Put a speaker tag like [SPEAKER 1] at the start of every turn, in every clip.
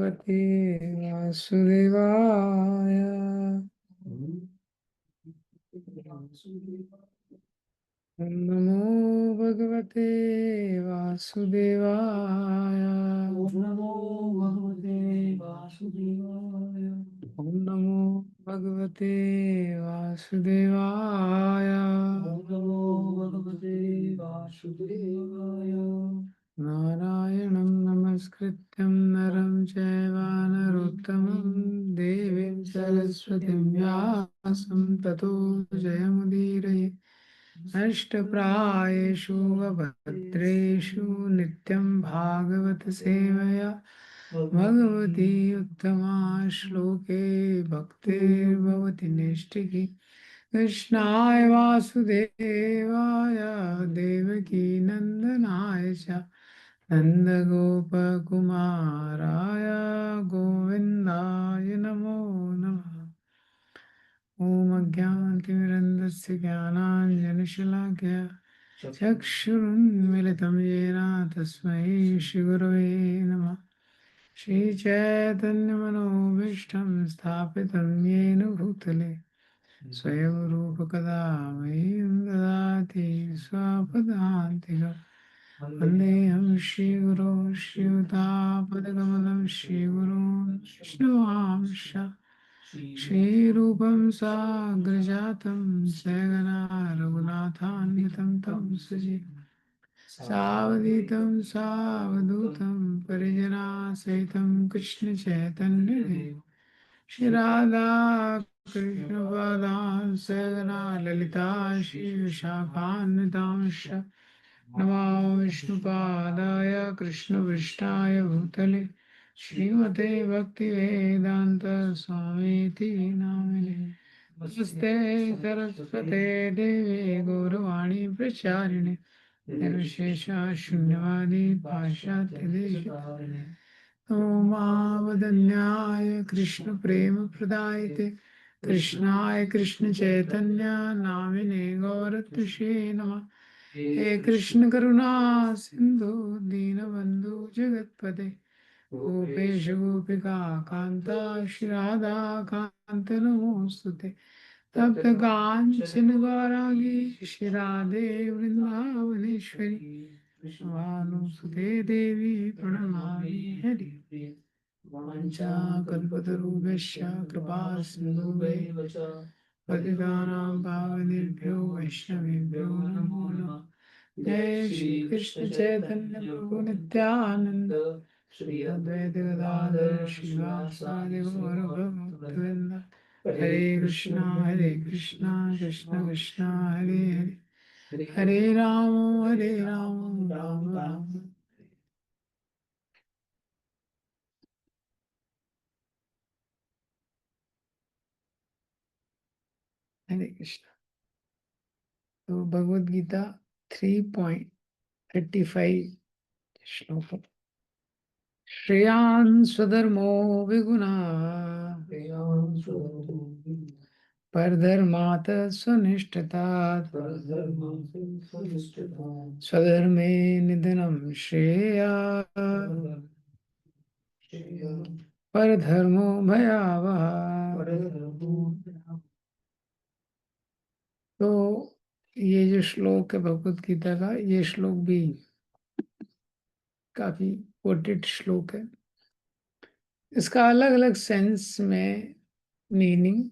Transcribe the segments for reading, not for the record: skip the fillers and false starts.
[SPEAKER 1] भगवते वासुदेवाय। ओम नमो भगवते वासुदेवाय।
[SPEAKER 2] ओम नमो भगवते वासुदेवाय।
[SPEAKER 1] ओम नमो भगवते वासुदेवाय।
[SPEAKER 2] ओम नमो भगवते वासुदेवाय।
[SPEAKER 1] नारायणं नमस्कृत्यं नरं चैव नरोत्तमं देवीं सरस्वतीं व्यासं ततो जयमुदीरये। अष्टप्रायेषु भद्रेषु नित्यं भागवत सेवया भगवती उत्तमा श्लोके भक्तिर्भवति नैष्ठिकी। कृष्णाय वासुदेवाय देवकी नंदनाय च नन्दगोपकुमाराय गोविन्दाय नमो नमः। ॐ अज्ञानतिमिरन्धस्य ज्ञानाञ्जनशलाकया चक्षुरुन्मिलितं येन तस्मै श्रीगुरवे नमः। श्रीचैतन्यमनोभीष्टं स्थापितं येन भूतले स्वयं रूपकदा मह्यं ददाति स्वपदान्तिकम्। वन्देऽहं श्रीगुरो श्रीयुतापदकमलं श्रीगुरून् विष्णुवांश श्रीरूपं साग्रजातं सहगना रघुनाथान्वितं तं सजीवं सावधूतं सावधूतं परिजनासहितं कृष्णचैतन्यदेवं श्री राधा कृष्ण पादान् सहगना ललिता श्री विशाखान्वितांश्च नमो विष्णुपादाय कृष्णपृष्ठाय भूतले श्रीमते भक्तिवेदान्त स्वामीति नामिने। नमस्ते सरस्वते देवे गौरवाणी प्रचारिणे निर्विशेष शून्यवादी पाश्चात्यदेशतारिणे। ओमावदन्याय कृष्ण प्रेम प्रदायते कृष्णाय कृष्ण चैतन्य नामिने गौरतुषे नमः। हे कृष्ण करुणा सिंधु दीनबंधु जगतपते गोपेश गोपिका कांता श्री राधा कांत नमोस्तुते। तप्त कांचन गौरांगी श्री राधे वृंदावनेश्वरी वानुसुते देवी प्रणमामि हरि। वाञ्छाकल्पतरुभ्यश्च कृपा सिन्धुभ्यैव च पतितानां पावनेभ्यो वैष्णवेभ्यो नमो नमः। जय श्री कृष्ण चैतन्य प्रभु नित्यानंद श्री अद्वैत गदाधर श्रीवासादि गौर भक्तवृंद। हरे कृष्णा कृष्ण कृष्ण हरे हरे हरे राम राम राम। हरे कृष्ण। तो भगवद गीता 3.35 श्लोक। श्रेयान् स्वधर्मो विगुणः परधर्मात् स्वनिष्ठतात् स्वधर्मे निधनं श्रेयाः परधर्मो भयावह। तो ये जो श्लोक है भगवद गीता का, ये श्लोक भी काफी कोटेड श्लोक है। इसका अलग अलग सेंस में मीनिंग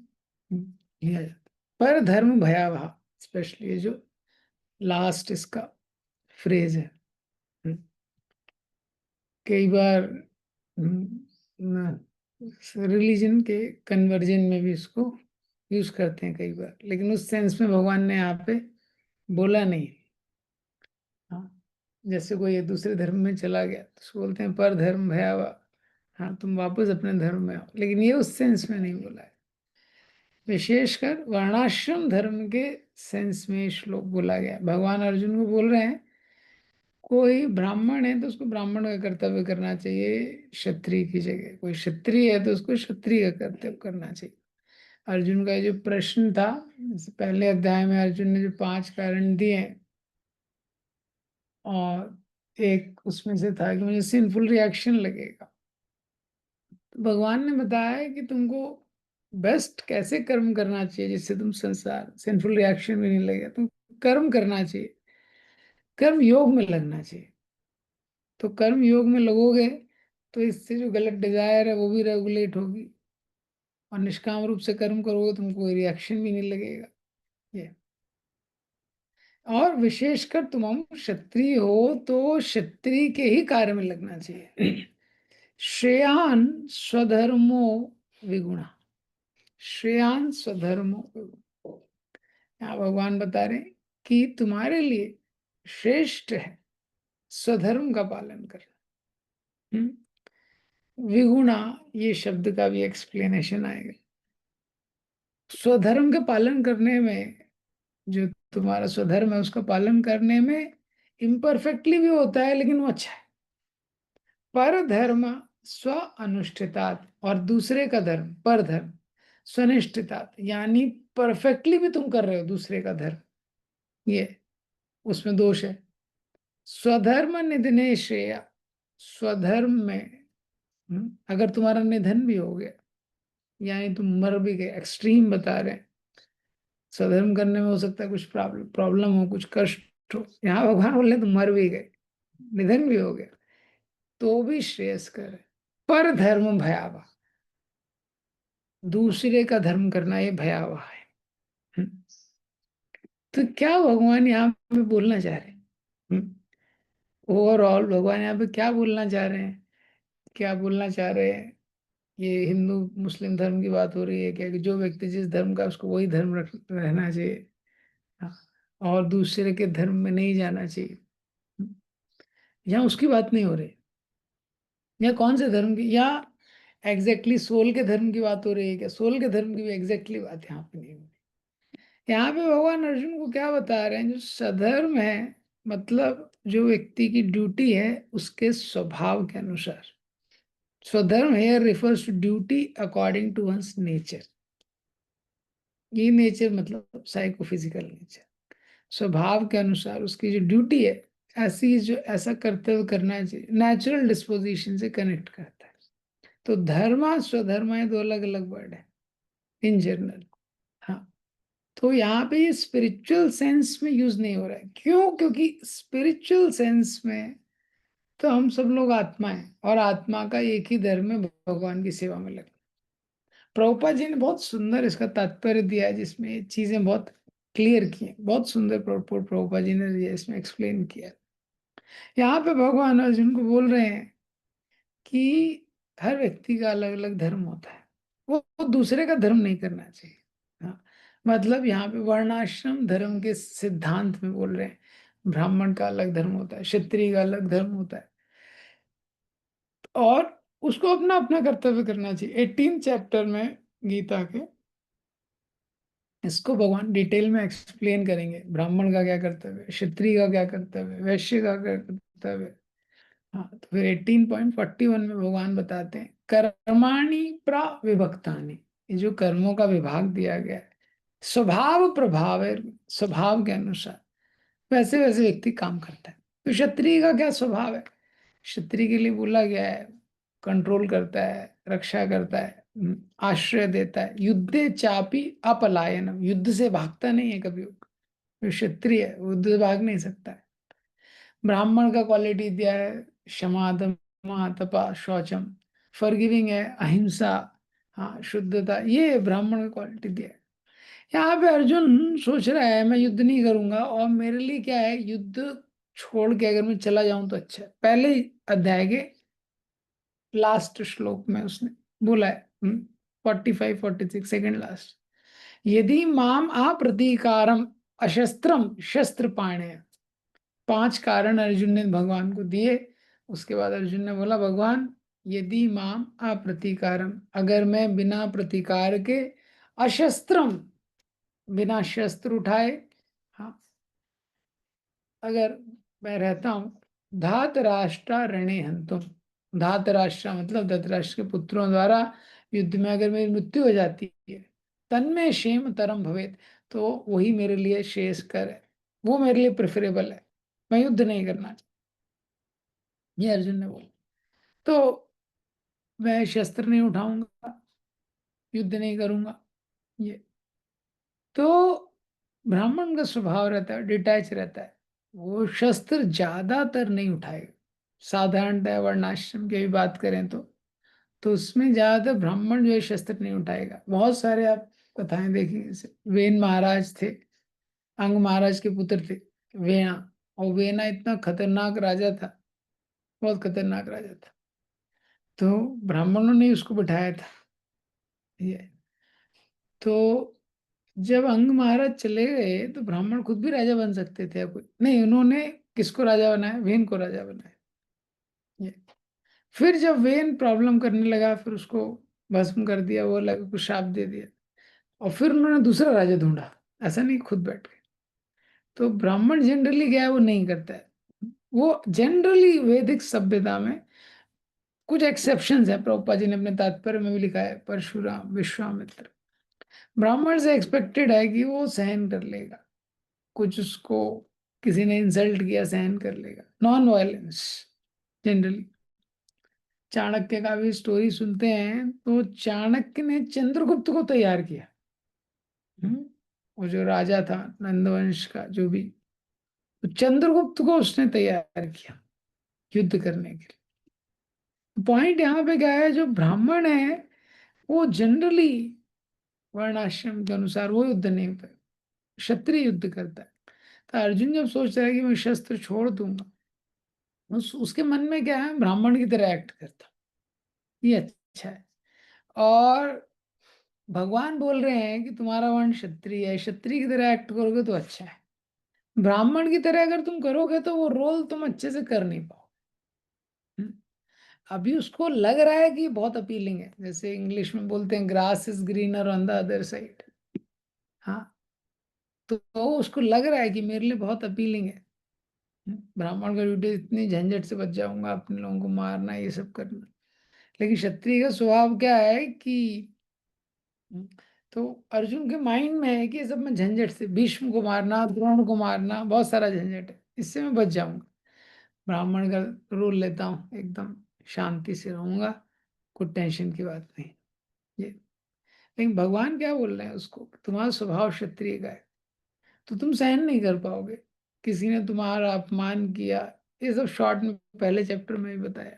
[SPEAKER 1] लिया जाता है। पर धर्म भयावह, स्पेशली ये जो लास्ट इसका फ्रेज है। कई बार रिलीजन के कन्वर्जन में भी इसको यूज करते हैं कई बार, लेकिन उस सेंस में भगवान ने यहाँ पे बोला नहीं। हाँ, जैसे कोई दूसरे धर्म में चला गया तो उसको बोलते हैं पर धर्म भयावह। हाँ, तुम वापस अपने धर्म में आओ, लेकिन ये उस सेंस में नहीं बोला है। विशेषकर वर्णाश्रम धर्म के सेंस में श्लोक बोला गया। भगवान अर्जुन को बोल रहे हैं कोई ब्राह्मण है तो उसको ब्राह्मण का कर्तव्य करना चाहिए क्षत्रिय की जगह, कोई क्षत्रिय है तो उसको क्षत्रिय का कर्तव्य करना चाहिए। अर्जुन का जो प्रश्न था, जैसे पहले अध्याय में अर्जुन ने जो 5 कारण दिए और एक उसमें से था कि मुझे सिंफुल रिएक्शन लगेगा, तो भगवान ने बताया है कि तुमको बेस्ट कैसे कर्म करना चाहिए जिससे तुम संसार सिंफुल रिएक्शन भी नहीं लगेगा, तुम कर्म करना चाहिए, कर्म योग में लगना चाहिए। तो कर्म योग में लगोगे तो इससे जो गलत डिजायर है वो भी रेगुलेट होगी, और निष्काम रूप से कर्म करोगे तुमको कोई रिएक्शन भी नहीं लगेगा। ये, और विशेषकर तुम क्षत्रिय हो तो क्षत्रिय के ही कार्य में लगना चाहिए। श्रेयान स्वधर्मो विगुणा, श्रेयान स्वधर्मो विगुणा। यहाँ भगवान बता रहे हैं कि तुम्हारे लिए श्रेष्ठ है स्वधर्म का पालन करना। हम्म? विगुणा, ये शब्द का भी एक्सप्लेनेशन आएगा। स्वधर्म के पालन करने में, जो तुम्हारा स्वधर्म है उसका पालन करने में इम्परफेक्टली भी होता है लेकिन वो अच्छा है। पर धर्म स्व अनुष्ठितात, और दूसरे का धर्म पर धर्म स्वनिष्ठितात, यानी परफेक्टली भी तुम कर रहे हो दूसरे का धर्म, ये उसमें दोष है। स्वधर्म निधने श्रेया, स्वधर्म में अगर तुम्हारा निधन भी हो गया, यानी तुम मर भी गए, एक्सट्रीम बता रहे हैं, स्वधर्म करने में हो सकता है कुछ प्रॉब्लम प्रॉब्लम हो, कुछ कष्ट हो, यहाँ भगवान बोल रहे तुम मर भी गए, निधन भी हो गया, तो भी श्रेयस्कर है। पर धर्म भयावह, दूसरे का धर्म करना ये भयावह है। हम्म। तो क्या भगवान यहाँ पे बोलना चाह रहे हैं? ओवरऑल भगवान यहाँ पे क्या बोलना चाह रहे हैं? क्या बोलना चाह रहे हैं? ये हिंदू मुस्लिम धर्म की बात हो रही है क्या, कि जो व्यक्ति जिस धर्म का है, उसको वही धर्म रहना चाहिए, हाँ, और दूसरे के धर्म में नहीं जाना चाहिए। यहाँ उसकी बात नहीं हो रही। या कौन से धर्म की, या एग्जैक्टली सोल के धर्म की बात हो रही है क्या? सोल के धर्म की भी एग्जैक्टली बात यहाँ पे नहीं हो रही। यहाँ पे भगवान अर्जुन को क्या बता रहे हैं, जो सधर्म है मतलब जो व्यक्ति की ड्यूटी है उसके स्वभाव के अनुसार। स्वधर्म here refers to duty according to ones nature. ये नेचर मतलब साइकोफिजिकल नेचर, स्वभाव के अनुसार उसकी जो ड्यूटी है, ऐसी जो ऐसा कर्तव्य करना चाहिए, नेचुरल डिस्पोजिशन से कनेक्ट करता है। तो धर्म स्वधर्म ये दो अलग अलग वर्ड है इन जनरल। हाँ, तो यहाँ पे ये स्पिरिचुअल सेंस में यूज नहीं हो रहा है। क्यों? क्योंकि स्पिरिचुअल सेंस में तो हम सब लोग आत्मा है, और आत्मा का एक ही धर्म है, भगवान की सेवा में लगना। प्रभुपाद जी ने बहुत सुंदर इसका तात्पर्य दिया है, जिसमें ये चीजें बहुत क्लियर की हैं। बहुत सुंदर प्रभुपाद जी ने ये इसमें एक्सप्लेन किया है। यहाँ पे भगवान अर्जुन को बोल रहे हैं कि हर व्यक्ति का अलग अलग धर्म होता है, वो दूसरे का धर्म नहीं करना चाहिए। हाँ, मतलब यहाँ पे वर्णाश्रम धर्म के सिद्धांत में बोल रहे हैं। ब्राह्मण का अलग धर्म होता है, क्षत्रिय का अलग धर्म होता है, और उसको अपना अपना कर्तव्य करना चाहिए। 18 चैप्टर में गीता के इसको भगवान डिटेल में एक्सप्लेन करेंगे, ब्राह्मण का क्या कर्तव्य है, क्षत्रिय का क्या कर्तव्य है, वैश्य का क्या कर्तव्य है। हाँ, तो फिर 18.41 में भगवान बताते हैं कर्माणि प्रविभक्तानि, ये जो कर्मों का विभाग दिया गया है स्वभाव प्रभाव है, स्वभाव के अनुसार वैसे वैसे व्यक्ति काम करता है। तो क्षत्रिय का क्या स्वभाव है? क्षत्रिय के लिए बोला गया है कंट्रोल करता है, रक्षा करता है, आश्रय देता है, युद्धे चापी अपलायनम, युद्ध से भागता नहीं है कभी। वो क्षत्रिय है, वो युद्ध से भाग नहीं सकता है। ब्राह्मण का क्वालिटी दिया है क्षमा दमा तपा शौचम, फॉरगिविंग है, अहिंसा, हाँ, शुद्धता, ये ब्राह्मण का क्वालिटी दिया है। यहाँ पे अर्जुन सोच रहा है मैं युद्ध नहीं करूंगा, और मेरे लिए क्या है, युद्ध छोड़ के अगर मैं चला जाऊं तो अच्छा है। पहले ही अध्याय के लास्ट श्लोक में उसने बोला है, 45-46 सेकेंड लास्ट, यदि माम अप्रतीकारम अशस्त्रम शस्त्र पाणे। 5 कारण अर्जुन ने भगवान को दिए। उसके बाद अर्जुन ने बोला भगवान यदि माम अप्रतीकारम, अगर मैं बिना प्रतिकार के, अशस्त्रम, बिना शस्त्र उठाए, हाँ, अगर मैं रहता हूँ, धात राष्ट्र रणे हंतुम, धात राष्ट्र मतलब धृतराष्ट्र के पुत्रों द्वारा युद्ध में अगर मेरी मृत्यु हो जाती है, तन्मे क्षेम तरम भवेत, तो वही मेरे लिए श्रेयस्कर है, वो मेरे लिए प्रेफरेबल है, मैं युद्ध नहीं करना चाहता। ये अर्जुन ने बोला। तो मैं शस्त्र नहीं उठाऊंगा, युद्ध नहीं करूंगा। ये तो ब्राह्मण का स्वभाव रहता है, डिटैच रहता है, वो शस्त्र ज्यादातर नहीं उठाएगा। साधारणतः वर्णाश्रम की भी बात करें तो उसमें ज्यादातर ब्राह्मण जो है शस्त्र नहीं उठाएगा। बहुत सारे आप कथाएं देखेंगे, जैसे वेन महाराज थे, अंग महाराज के पुत्र थे, वेना। और वेना इतना खतरनाक राजा था, बहुत खतरनाक राजा था, तो ब्राह्मणों ने उसको बिठाया था। ये तो जब अंग महाराज चले गए तो ब्राह्मण खुद भी राजा बन सकते थे या कोई नहीं, उन्होंने किसको राजा बनाया? वेन को राजा बनाया। ये फिर जब वेन प्रॉब्लम करने लगा, फिर उसको भस्म कर दिया, वो लगा कुछ शाप दे दिया, और फिर उन्होंने दूसरा राजा ढूंढा। ऐसा नहीं खुद बैठ गए। तो ब्राह्मण जनरली क्या है, वो नहीं करता है। वो जनरली वैदिक सभ्यता में कुछ एक्सेप्शंस है, प्रभुपाद जी ने अपने तात्पर्य में भी लिखा है, परशुराम, विश्वामित्र, ब्राह्मण से एक्सपेक्टेड है कि वो सहन कर लेगा, कुछ उसको किसी ने इंसल्ट किया सहन कर लेगा, नॉन वायलेंस जनरली। चाणक्य का भी स्टोरी सुनते हैं तो चाणक्य ने चंद्रगुप्त को तैयार किया। वो जो राजा था नंदवंश का जो भी, तो चंद्रगुप्त को उसने तैयार किया युद्ध करने के लिए। पॉइंट यहाँ पे क्या है, जो ब्राह्मण है वो जनरली वर्णाश्रम के अनुसार वो युद्ध नहीं होता है, क्षत्रिय युद्ध करता है। तो अर्जुन जब सोच रहा है कि मैं शस्त्र छोड़ दूंगा, उसके मन में क्या है, ब्राह्मण की तरह एक्ट करता, ये अच्छा है। और भगवान बोल रहे हैं कि तुम्हारा वर्ण क्षत्रिय है, क्षत्रिय की तरह एक्ट करोगे तो अच्छा है। ब्राह्मण की तरह अगर तुम करोगे तो वो रोल तुम अच्छे से कर नहीं पाओ। अभी उसको लग रहा है कि बहुत अपीलिंग है, जैसे इंग्लिश में बोलते हैं grass is greener on the other side. हाँ, तो उसको लग रहा है कि मेरे लिए बहुत अपीलिंग है। ब्राह्मण का ड्यूटी, इतनी झंझट से बच जाऊंगा, अपने लोगों को मारना, ये सब करना। लेकिन क्षत्रिय का स्वभाव क्या है कि तो अर्जुन के माइंड में है कि ये सब मैं झंझट से, भीष्म को मारना, द्रोण को मारना, बहुत सारा झंझट है, इससे मैं बच जाऊंगा। ब्राह्मण का रोल लेता हूँ, एकदम शांति से रहूंगा, कोई टेंशन की बात नहीं। ये लेकिन भगवान क्या बोल रहे हैं उसको, तुम्हारा स्वभाव क्षत्रिय का है, तो तुम सहन नहीं कर पाओगे। किसी ने तुम्हारा अपमान किया, ये सब शॉर्ट में पहले चैप्टर में भी बताया।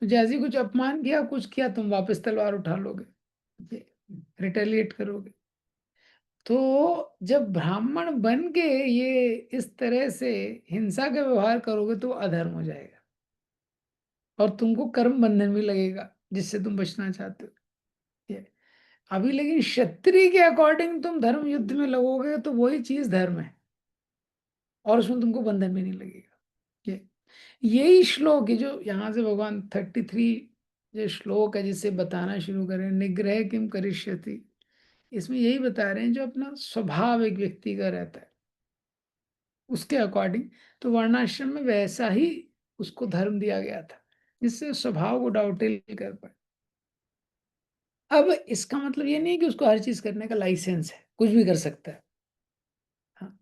[SPEAKER 1] तो जैसे ही कुछ अपमान किया, कुछ किया, तुम वापस तलवार उठा लोगे, रिटेलिएट करोगे। तो जब ब्राह्मण बन के ये इस तरह से हिंसा का व्यवहार करोगे तो अधर्म हो जाएगा, और तुमको कर्म बंधन भी लगेगा जिससे तुम बचना चाहते हो। ये अभी लेकिन क्षत्रिय के अकॉर्डिंग तुम धर्म युद्ध में लगोगे तो वही चीज धर्म है, और उसमें तुमको बंधन भी नहीं लगेगा। ये यही श्लोक है जो यहाँ से भगवान 33 जो श्लोक है जिसे बताना शुरू करें, निग्रह किम करिष्यति, इसमें यही बता रहे हैं जो अपना स्वभाव एक व्यक्ति का रहता है उसके अकॉर्डिंग। तो वर्णाश्रम में वैसा ही उसको धर्म दिया गया था, जिससे स्वभाव को डाउटेल कर पाए। अब इसका मतलब ये नहीं कि उसको हर चीज करने का लाइसेंस है, कुछ भी कर सकता है। हाँ,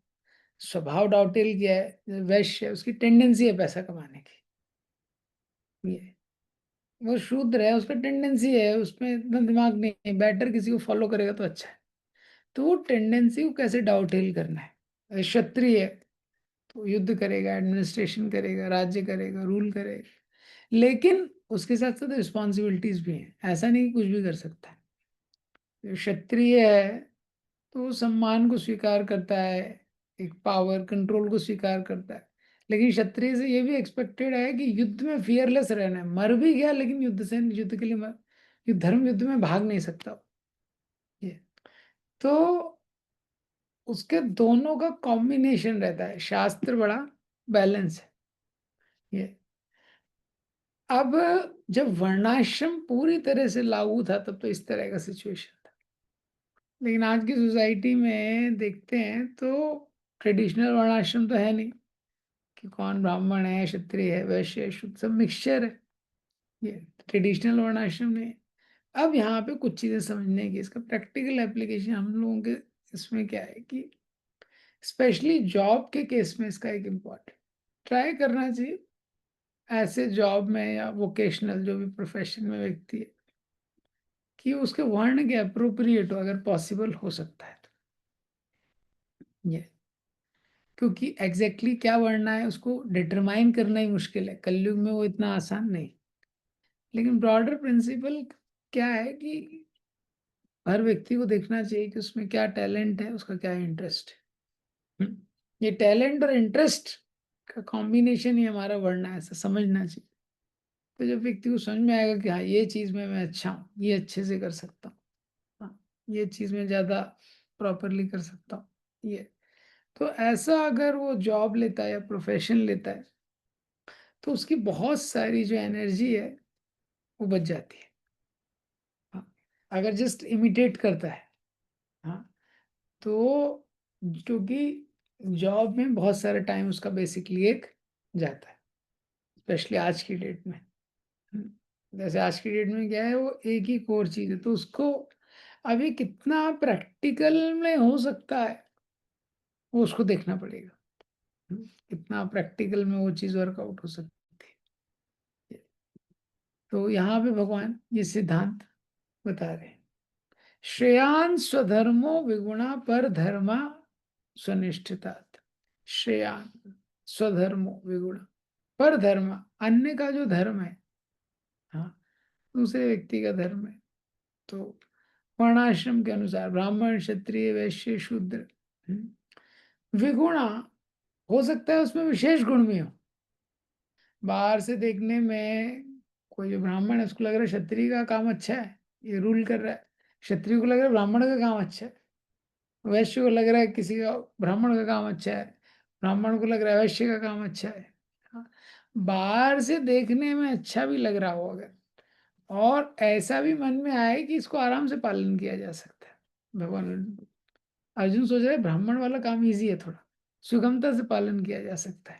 [SPEAKER 1] स्वभाव डाउटेल किया है, वैश्य है, उसकी टेंडेंसी है पैसा कमाने की। ये वो शूद्र है, उसका टेंडेंसी है, उसमें इतना दिमाग नहीं है, बेटर किसी को फॉलो करेगा तो अच्छा है। तो वो टेंडेंसी को कैसे डाउटेल करना है। क्षत्रिय है तो युद्ध करेगा, एडमिनिस्ट्रेशन करेगा, राज्य करेगा, रूल करेगा, लेकिन उसके साथ साथ रिस्पॉन्सिबिलिटीज भी हैं, ऐसा नहीं कि कुछ भी कर सकता है। जो क्षत्रिय है तो वो सम्मान को स्वीकार करता है, एक पावर कंट्रोल को स्वीकार करता है। लेकिन क्षत्रिय से ये भी एक्सपेक्टेड है कि युद्ध में फियरलेस रहना है, मर भी गया लेकिन युद्ध से, युद्ध के लिए धर्म युद्ध में भाग नहीं सकता। ये तो उसके दोनों का कॉम्बिनेशन रहता है, शास्त्र बड़ा बैलेंस है। ये अब जब वर्णाश्रम पूरी तरह से लागू था तब तो इस तरह का सिचुएशन था, लेकिन आज की सोसाइटी में देखते हैं तो ट्रेडिशनल वर्णाश्रम तो है नहीं, कि कौन ब्राह्मण है, क्षत्रिय है, वैश्य है, शुद्ध, सब मिक्सचर है। ये ट्रेडिशनल वर्णाश्रम नहीं है। अब यहाँ पे कुछ चीजें समझने की, इसका प्रैक्टिकल एप्लीकेशन हम लोगों के इसमें क्या है कि स्पेशली जॉब के केस में इसका एक इम्पॉर्टेंट ट्राई करना चाहिए। ऐसे जॉब में या वोकेशनल जो भी प्रोफेशन में व्यक्ति है, कि उसके वर्ण के अप्रोप्रिएट हो, अगर पॉसिबल हो सकता है तो ये, क्योंकि एग्जैक्टली क्या वर्ण है उसको डिटरमाइन करना ही मुश्किल है, कलयुग में वो इतना आसान नहीं। लेकिन ब्रॉडर प्रिंसिपल क्या है कि हर व्यक्ति को देखना चाहिए कि उसमें क्या टैलेंट है, उसका क्या इंटरेस्ट है। ये टैलेंट और इंटरेस्ट का कॉम्बिनेशन ही हमारा वर्ण है, ऐसा समझना चाहिए। तो जब व्यक्ति को समझ में आएगा कि हाँ ये चीज में मैं अच्छा हूँ, ये अच्छे से कर सकता हूँ, हाँ ये चीज में ज्यादा प्रॉपरली कर सकता हूँ, ये, तो ऐसा अगर वो जॉब लेता है या प्रोफेशन लेता है, तो उसकी बहुत सारी जो एनर्जी है वो बच जाती है। हाँ, अगर जस्ट इमिटेट करता है, हाँ, तो क्योंकि जॉब में बहुत सारा टाइम उसका बेसिकली एक जाता है, स्पेशली आज की डेट में। जैसे आज की डेट में क्या है, वो एक ही कोर चीज है, तो उसको अभी कितना प्रैक्टिकल में हो सकता है वो उसको देखना पड़ेगा। कितना प्रैक्टिकल में वो चीज वर्कआउट हो सकती है। तो यहाँ पे भगवान ये सिद्धांत बता रहे हैं, श्रेयान स्वधर्मो विगुणा पर धर्मा स्वनिष्ठितात। श्रेयान स्वधर्मो विगुणा पर धर्म, अन्य का जो धर्म है, हाँ, दूसरे व्यक्ति का धर्म है, तो वर्णाश्रम के अनुसार ब्राह्मण क्षत्रिय वैश्य शूद्र, विगुणा, हो सकता है उसमें विशेष गुण भी हो। बाहर से देखने में कोई जो ब्राह्मण है उसको लग रहा है क्षत्रिय का काम अच्छा है, ये रूल कर रहा है, क्षत्रिय को लग रहा है ब्राह्मण का काम अच्छा है, वैश्य को लग रहा है किसी का ब्राह्मण का काम अच्छा है, ब्राह्मण को लग रहा है वैश्य का काम अच्छा है। हाँ, बाहर से देखने में अच्छा भी लग रहा हो अगर, और ऐसा भी मन में आए कि इसको आराम से पालन किया जा सकता है, भगवान अर्जुन सोच रहे ब्राह्मण वाला काम इजी है, थोड़ा सुगमता से पालन किया जा सकता है,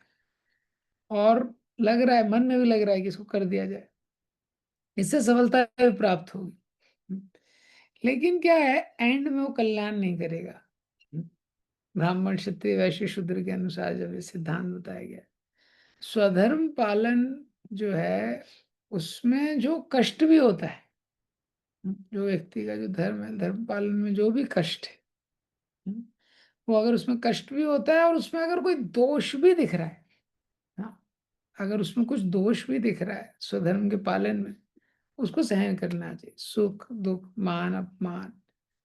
[SPEAKER 1] और लग रहा है मन में भी लग रहा है कि इसको कर दिया जाए, इससे सफलता भी प्राप्त होगी। लेकिन क्या है, एंड में वो कल्याण नहीं करेगा। ब्राह्मण क्षत्रिय वैश्य शूद्र के अनुसार जब ये सिद्धांत बताया गया, स्वधर्म पालन जो है उसमें जो कष्ट भी होता है, जो व्यक्ति का जो धर्म है, धर्म पालन में जो भी कष्ट है, वो अगर उसमें कष्ट भी होता है और उसमें अगर कोई दोष भी दिख रहा है, हाँ, अगर उसमें कुछ दोष भी दिख रहा है स्वधर्म के पालन में, उसको सहन करना चाहिए, सुख दुख मान अपमान,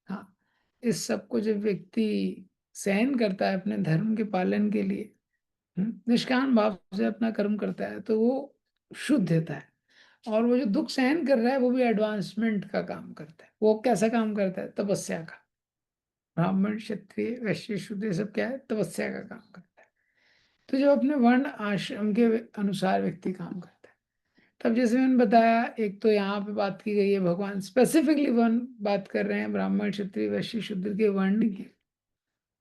[SPEAKER 1] हाँ, इस सब को जब व्यक्ति सहन करता है अपने धर्म के पालन के लिए, निष्काम भाव से अपना कर्म करता है, तो वो शुद्ध होता है। और वो जो दुख सहन कर रहा है वो भी एडवांसमेंट का काम करता है। वो कैसा काम करता है? तपस्या का। ब्राह्मण क्षत्रिय वैश्य शूद्र ये सब क्या है? तपस्या का काम करता है। तो जो अपने वर्ण आश्रम के अनुसार व्यक्ति काम करता है, तब जैसे मैंने बताया, एक तो यहाँ पे बात की गई है, भगवान स्पेसिफिकली वन बात कर रहे हैं ब्राह्मण क्षत्रिय वैश्य शूद्र के वर्ण की।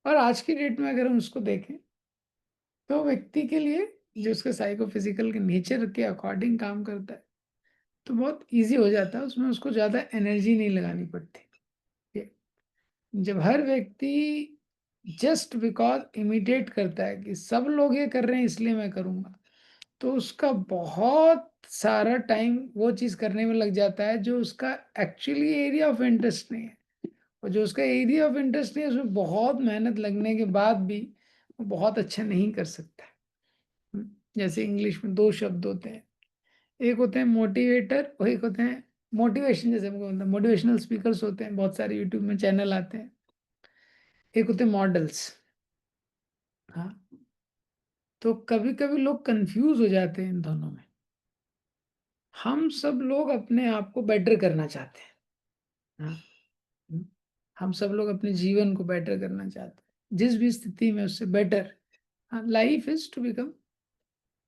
[SPEAKER 1] और आज की डेट में अगर हम उसको देखें, तो व्यक्ति के लिए जो उसके साइकोफिजिकल के नेचर के अकॉर्डिंग काम करता है, तो बहुत इजी हो जाता है, उसमें उसको ज़्यादा एनर्जी नहीं लगानी पड़ती। ये, जब हर व्यक्ति जस्ट बिकॉज इमिटेट करता है कि सब लोग ये कर रहे हैं इसलिए मैं करूँगा, तो उसका बहुत सारा टाइम वो चीज़ करने में लग जाता है जो उसका एक्चुअली एरिया ऑफ इंटरेस्ट नहीं है। और जो उसका एरिया ऑफ इंटरेस्ट नहीं है उसमें बहुत मेहनत लगने के बाद भी वो बहुत अच्छा नहीं कर सकता है। जैसे इंग्लिश में दो शब्द होते हैं, एक होते हैं मोटिवेटर और एक होते हैं मोटिवेशन। जैसे हमको मोटिवेशनल स्पीकर्स होते हैं, बहुत सारे यूट्यूब में चैनल आते हैं। एक होते हैं मॉडल्स। हाँ, तो कभी कभी लोग कंफ्यूज हो जाते हैं इन दोनों में। हम सब लोग अपने आप को बेटर करना चाहते हैं, हाँ, हम सब लोग अपने जीवन को बेटर करना चाहते हैं, जिस भी स्थिति में उससे better. Life is to become,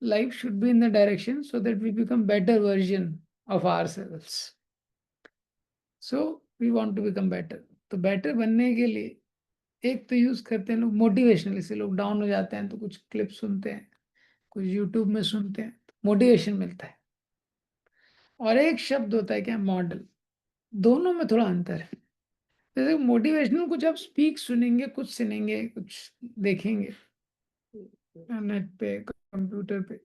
[SPEAKER 1] life should be in the direction so that we become better version of ourselves. So we want to become better. तो बेटर बनने के लिए एक तो यूज करते हैं लोग मोटिवेशनल, इससे लोग डाउन हो जाते हैं तो कुछ क्लिप सुनते हैं, कुछ यूट्यूब में सुनते हैं, मोटिवेशन मिलता है। और एक शब्द होता है क्या, मॉडल। दोनों में थोड़ा अंतर है। जैसे मोटिवेशनल कुछ आप स्पीक सुनेंगे, कुछ सुनेंगे, कुछ देखेंगे नेट पे कंप्यूटर पे,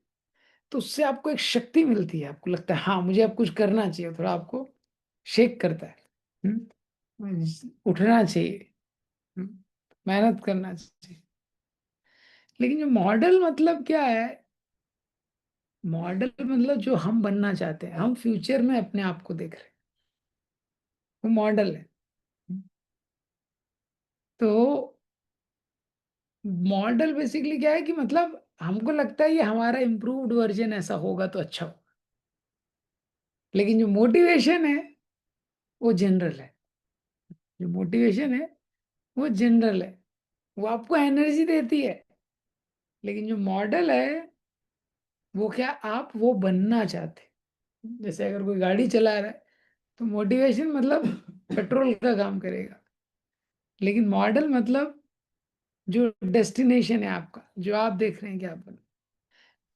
[SPEAKER 1] तो उससे आपको एक शक्ति मिलती है, आपको लगता है हाँ मुझे अब कुछ करना चाहिए, थोड़ा आपको शेक करता है। उठना चाहिए, मेहनत करना चाहिए। लेकिन जो मॉडल मतलब क्या है, मॉडल मतलब जो हम बनना चाहते हैं, हम फ्यूचर में अपने आप को देख रहे हैं, वो मॉडल है। तो मॉडल बेसिकली क्या है कि मतलब हमको लगता है ये हमारा इम्प्रूव्ड वर्जन ऐसा होगा तो अच्छा हो। लेकिन जो मोटिवेशन है वो जनरल है, जो मोटिवेशन है वो जनरल है, वो आपको एनर्जी देती है। लेकिन जो मॉडल है वो क्या, आप वो बनना चाहते हैं। जैसे अगर कोई गाड़ी चला रहा है तो मोटिवेशन मतलब पेट्रोल का काम करेगा, लेकिन मॉडल मतलब जो डेस्टिनेशन है आपका, जो आप देख रहे हैं कि आप बन,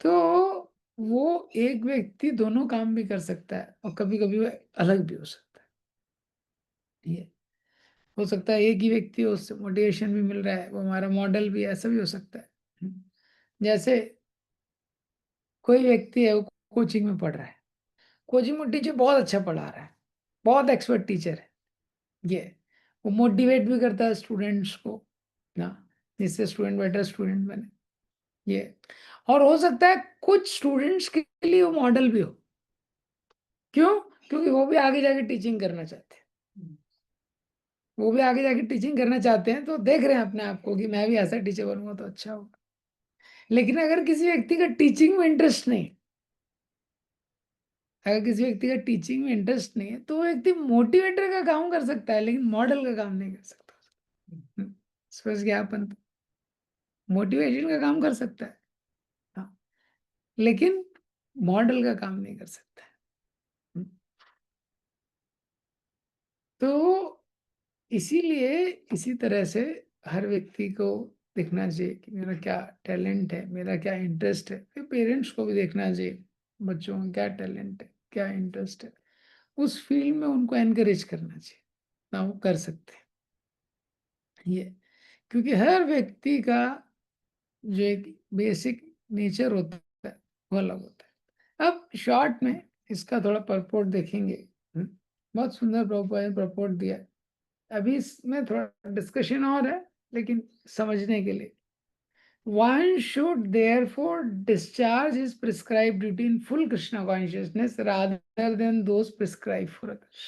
[SPEAKER 1] तो वो एक व्यक्ति दोनों काम भी कर सकता है, और कभी कभी वो अलग भी हो सकता है। ये हो सकता है एक ही व्यक्ति हो, उससे मोटिवेशन भी मिल रहा है, वो हमारा मॉडल भी है, ऐसा भी हो सकता है। जैसे कोई व्यक्ति है वो कोचिंग में पढ़ रहा है, कोचिंग में टीचर बहुत अच्छा पढ़ा रहा है, बहुत एक्सपर्ट टीचर है, ये वो मोटिवेट भी करता है स्टूडेंट्स को ना, जिससे स्टूडेंट बेटर स्टूडेंट बने। ये और हो सकता है कुछ स्टूडेंट्स के लिए वो मॉडल भी हो। क्यों? क्योंकि वो भी आगे जाके टीचिंग करना चाहते हैं, वो भी आगे जाके टीचिंग करना चाहते हैं, तो देख रहे हैं अपने आप को कि मैं भी ऐसा टीचर बनूंगा तो अच्छा होगा। लेकिन अगर किसी व्यक्ति का टीचिंग में इंटरेस्ट नहीं, अगर किसी व्यक्ति का टीचिंग में इंटरेस्ट नहीं है, तो वो व्यक्ति मोटिवेटर का काम कर सकता है लेकिन मॉडल का काम नहीं कर सकता। समझ गया अपन? मोटिवेशन का काम कर सकता है, हाँ, लेकिन मॉडल का काम नहीं कर सकता है। तो इसीलिए इसी तरह से हर व्यक्ति को देखना चाहिए कि मेरा क्या टैलेंट है, मेरा क्या इंटरेस्ट है। फिर पेरेंट्स को भी देखना चाहिए बच्चों में क्या टैलेंट है, क्या इंटरेस्ट है, उस फील्ड में उनको एनकरेज करना चाहिए ना, वो कर सकते हैं ये। क्योंकि हर व्यक्ति का जो एक बेसिक नेचर होता है वो अलग होता है। अब शॉर्ट में इसका थोड़ा परपोर्ट देखेंगे। बहुत सुंदर परपोर्ट दिया है। अभी इसमें थोड़ा डिस्कशन और है, लेकिन समझने के लिए, one should therefore discharge his prescribed duty in full Krishna consciousness rather than those prescribed for others।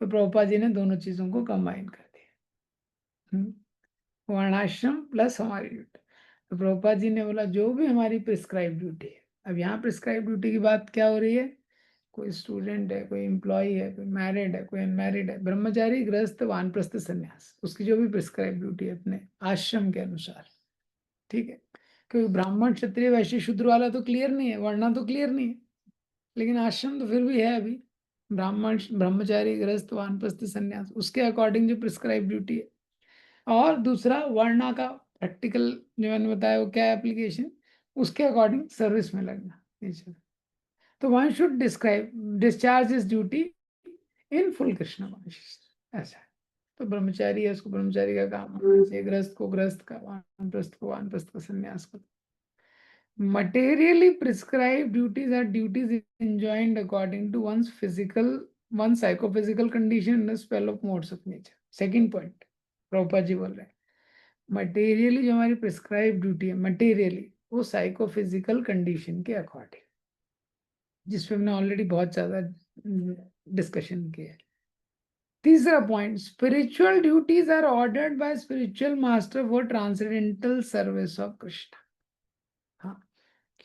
[SPEAKER 1] तो प्रभुपाद जी ने दोनों चीजों को कंबाइन कर दिया, वर्णाश्रम प्लस हमारी ड्यूटी। तो प्रभुपाद जी ने बोला जो भी हमारी प्रिस्क्राइब ड्यूटी है, अब यहाँ प्रिस्क्राइब ड्यूटी की बात क्या हो रही है, कोई स्टूडेंट है, कोई एम्प्लॉय है, कोई मैरिड है, कोई अनमैरिड है, ब्रह्मचारी गृहस्थ वानप्रस्थ संन्यास, उसकी जो भी प्रिस्क्राइब ड्यूटी है अपने आश्रम के अनुसार, ठीक है। क्योंकि ब्राह्मण क्षत्रिय वैश्य शूद्र वाला तो क्लियर नहीं है, वर्णा तो क्लियर नहीं है, लेकिन आश्रम तो फिर भी है अभी। ब्राह्मण ब्रह्मचारी गृहस्थ वानप्रस्थ संन्यास, उसके अकॉर्डिंग जो प्रिस्क्राइब ड्यूटी है। और दूसरा वर्णा का प्रैक्टिकल जो मैंने बताया वो क्या एप्लीकेशन, उसके अकॉर्डिंग सर्विस में लगना नेचर। तो one should describe discharge is duty in full Krishna consciousness, ऐसा है। तो ब्रह्मचारी है, उसको ब्रह्मचारी का काम होना चाहिए, गृहस्थ को गृहस्थ का, वानप्रस्थ को वानप्रस्थ का, संन्यास को। Materially prescribed duties are duties enjoined according to one's physical, one's psychophysical condition and a spell of modes of nature. Second point, Prabhupada ji बोल रहे हैं मटेरियली जो हमारी प्रिस्क्राइब ड्यूटी है, मटेरियली वो साइकोफिजिकल कंडीशन के अकॉर्डिंग, जिसपे हमने ऑलरेडी बहुत ज्यादा डिस्कशन किया है। तीसरा point, spiritual duties are ordered by spiritual master for transcendental service of Krishna. हाँ,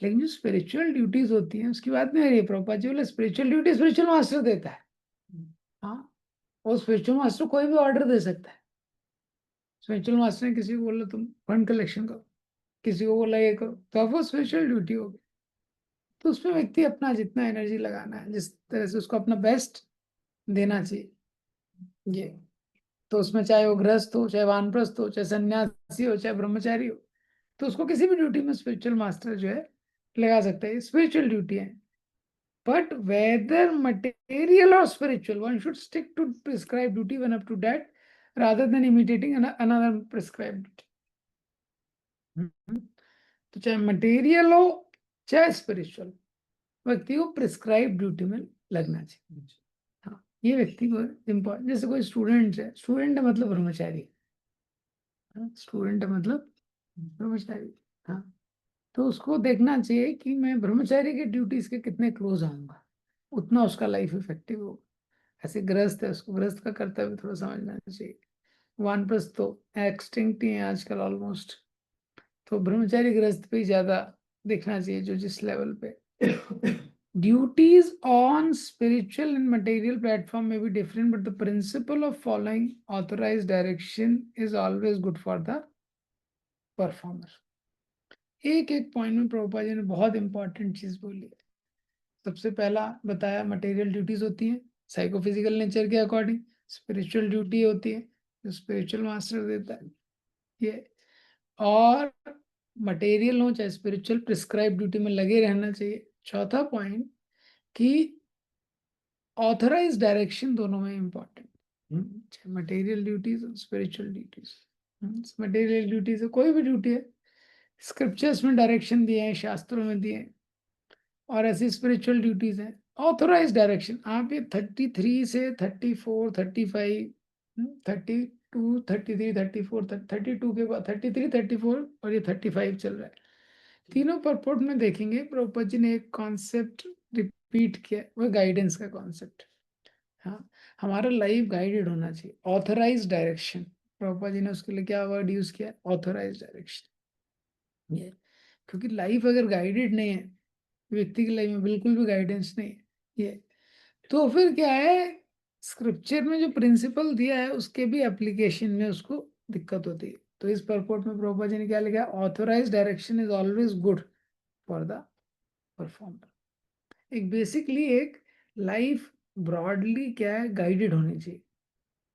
[SPEAKER 1] लेकिन जो स्पिरिचुअल ड्यूटीज होती हैं उसकी बात नहीं हो रही है। प्रभुपाद जी बोले स्पिरिचुअल ड्यूटी स्पिरिचुअल मास्टर देता है, हाँ, और स्पिरिचुअल मास्टर कोई भी ऑर्डर दे सकता है। स्पिरिचुअल मास्टर ने किसी को बोला तुम फंड कलेक्शन करो, किसी को बोला ये करो, तो अब वो स्पिरिचुअल ड्यूटी होगी। तो उसमें व्यक्ति अपना जितना एनर्जी लगाना है, जिस तरह से उसको अपना बेस्ट देना चाहिए ये। तो उसमें चाहे वो गृहस्थ हो, चाहे वानप्रस्थ हो, चाहे सन्यासी हो, चाहे ब्रह्मचारी हो, तो उसको किसी भी ड्यूटी में स्पिरिचुअल मास्टर जो है लगा सकता है। स्पिरिचुअल ड्यूटी है, but whether material or spiritual, one should stick to prescribed duty when up to that rather than imitating another prescribed duty। तो चाहे मटेरियल हो चाहे स्पिरिचुअल, व्यक्ति को प्रिस्क्राइब ड्यूटी में लगना चाहिए। हाँ, ये व्यक्ति को इम्पोर्टेंट, जैसे कोई स्टूडेंट है, स्टूडेंट है मतलब ब्रह्मचारी, स्टूडेंट है मतलब ब्रह्मचारी। हाँ, तो उसको देखना चाहिए कि मैं ब्रह्मचारी के ड्यूटीज के कितने क्लोज आऊंगा, उतना उसका लाइफ इफेक्टिव होगा। ऐसे गृहस्थ है, उसको गृहस्थ का कर्तव्य थोड़ा समझना चाहिए। वानप्रस्थ तो एक्सटिंक्ट ही है आजकल ऑलमोस्ट, तो ब्रह्मचारी गृहस्थ पे ही ज्यादा देखना चाहिए जो जिस लेवल पे। Duties on spiritual and material platform में भी different, but the principle of following authorise direction is always good for the performer. एक एक पॉइंट में प्रभुपाद जी ने बहुत इंपॉर्टेंट चीज बोली है। सबसे पहला बताया मटेरियल ड्यूटीज होती हैं साइकोफिजिकल नेचर के अकॉर्डिंग, स्पिरिचुअल ड्यूटी होती है जो स्पिरिचुअल मास्टर देता है ये, और मटेरियल हो चाहे स्पिरिचुअल प्रिस्क्राइब ड्यूटी में लगे रहना चाहिए। चौथा पॉइंट कि ऑथराइज डायरेक्शन दोनों में इंपॉर्टेंट, चाहे material duties spiritual duties. Material duties है, कोई भी ड्यूटी है, स्क्रिप्चर्स में डायरेक्शन दिए हैं, शास्त्रों में दिए हैं, और ऐसी स्पिरिचुअल ड्यूटीज हैं ऑथोराइज डायरेक्शन। आप ये 33 से 34 35 32 33 34 32 के बाद 33 34 और ये 35 चल रहा है, तीनों परपोर्ट में देखेंगे प्रभुपाद जी ने एक कॉन्सेप्ट रिपीट किया, वो गाइडेंस का कॉन्सेप्ट। हाँ, हमारा लाइफ गाइडेड होना चाहिए, ऑथराइज डायरेक्शन। प्रभुपाद जी ने उसके लिए क्या वर्ड यूज किया, ऑथराइज डायरेक्शन। ये क्योंकि लाइफ अगर गाइडेड नहीं है, व्यक्ति की लाइफ में बिल्कुल भी गाइडेंस नहीं है ये, तो फिर क्या है, स्क्रिप्चर में जो प्रिंसिपल दिया है उसके भी एप्लीकेशन में उसको दिक्कत होती है। तो इस परपोर्ट में प्रभुपाद जी ने क्या लिखा, authorise direction is always good for the performer. एक बेसिकली एक लाइफ ब्रॉडली क्या है, गाइडेड होनी चाहिए।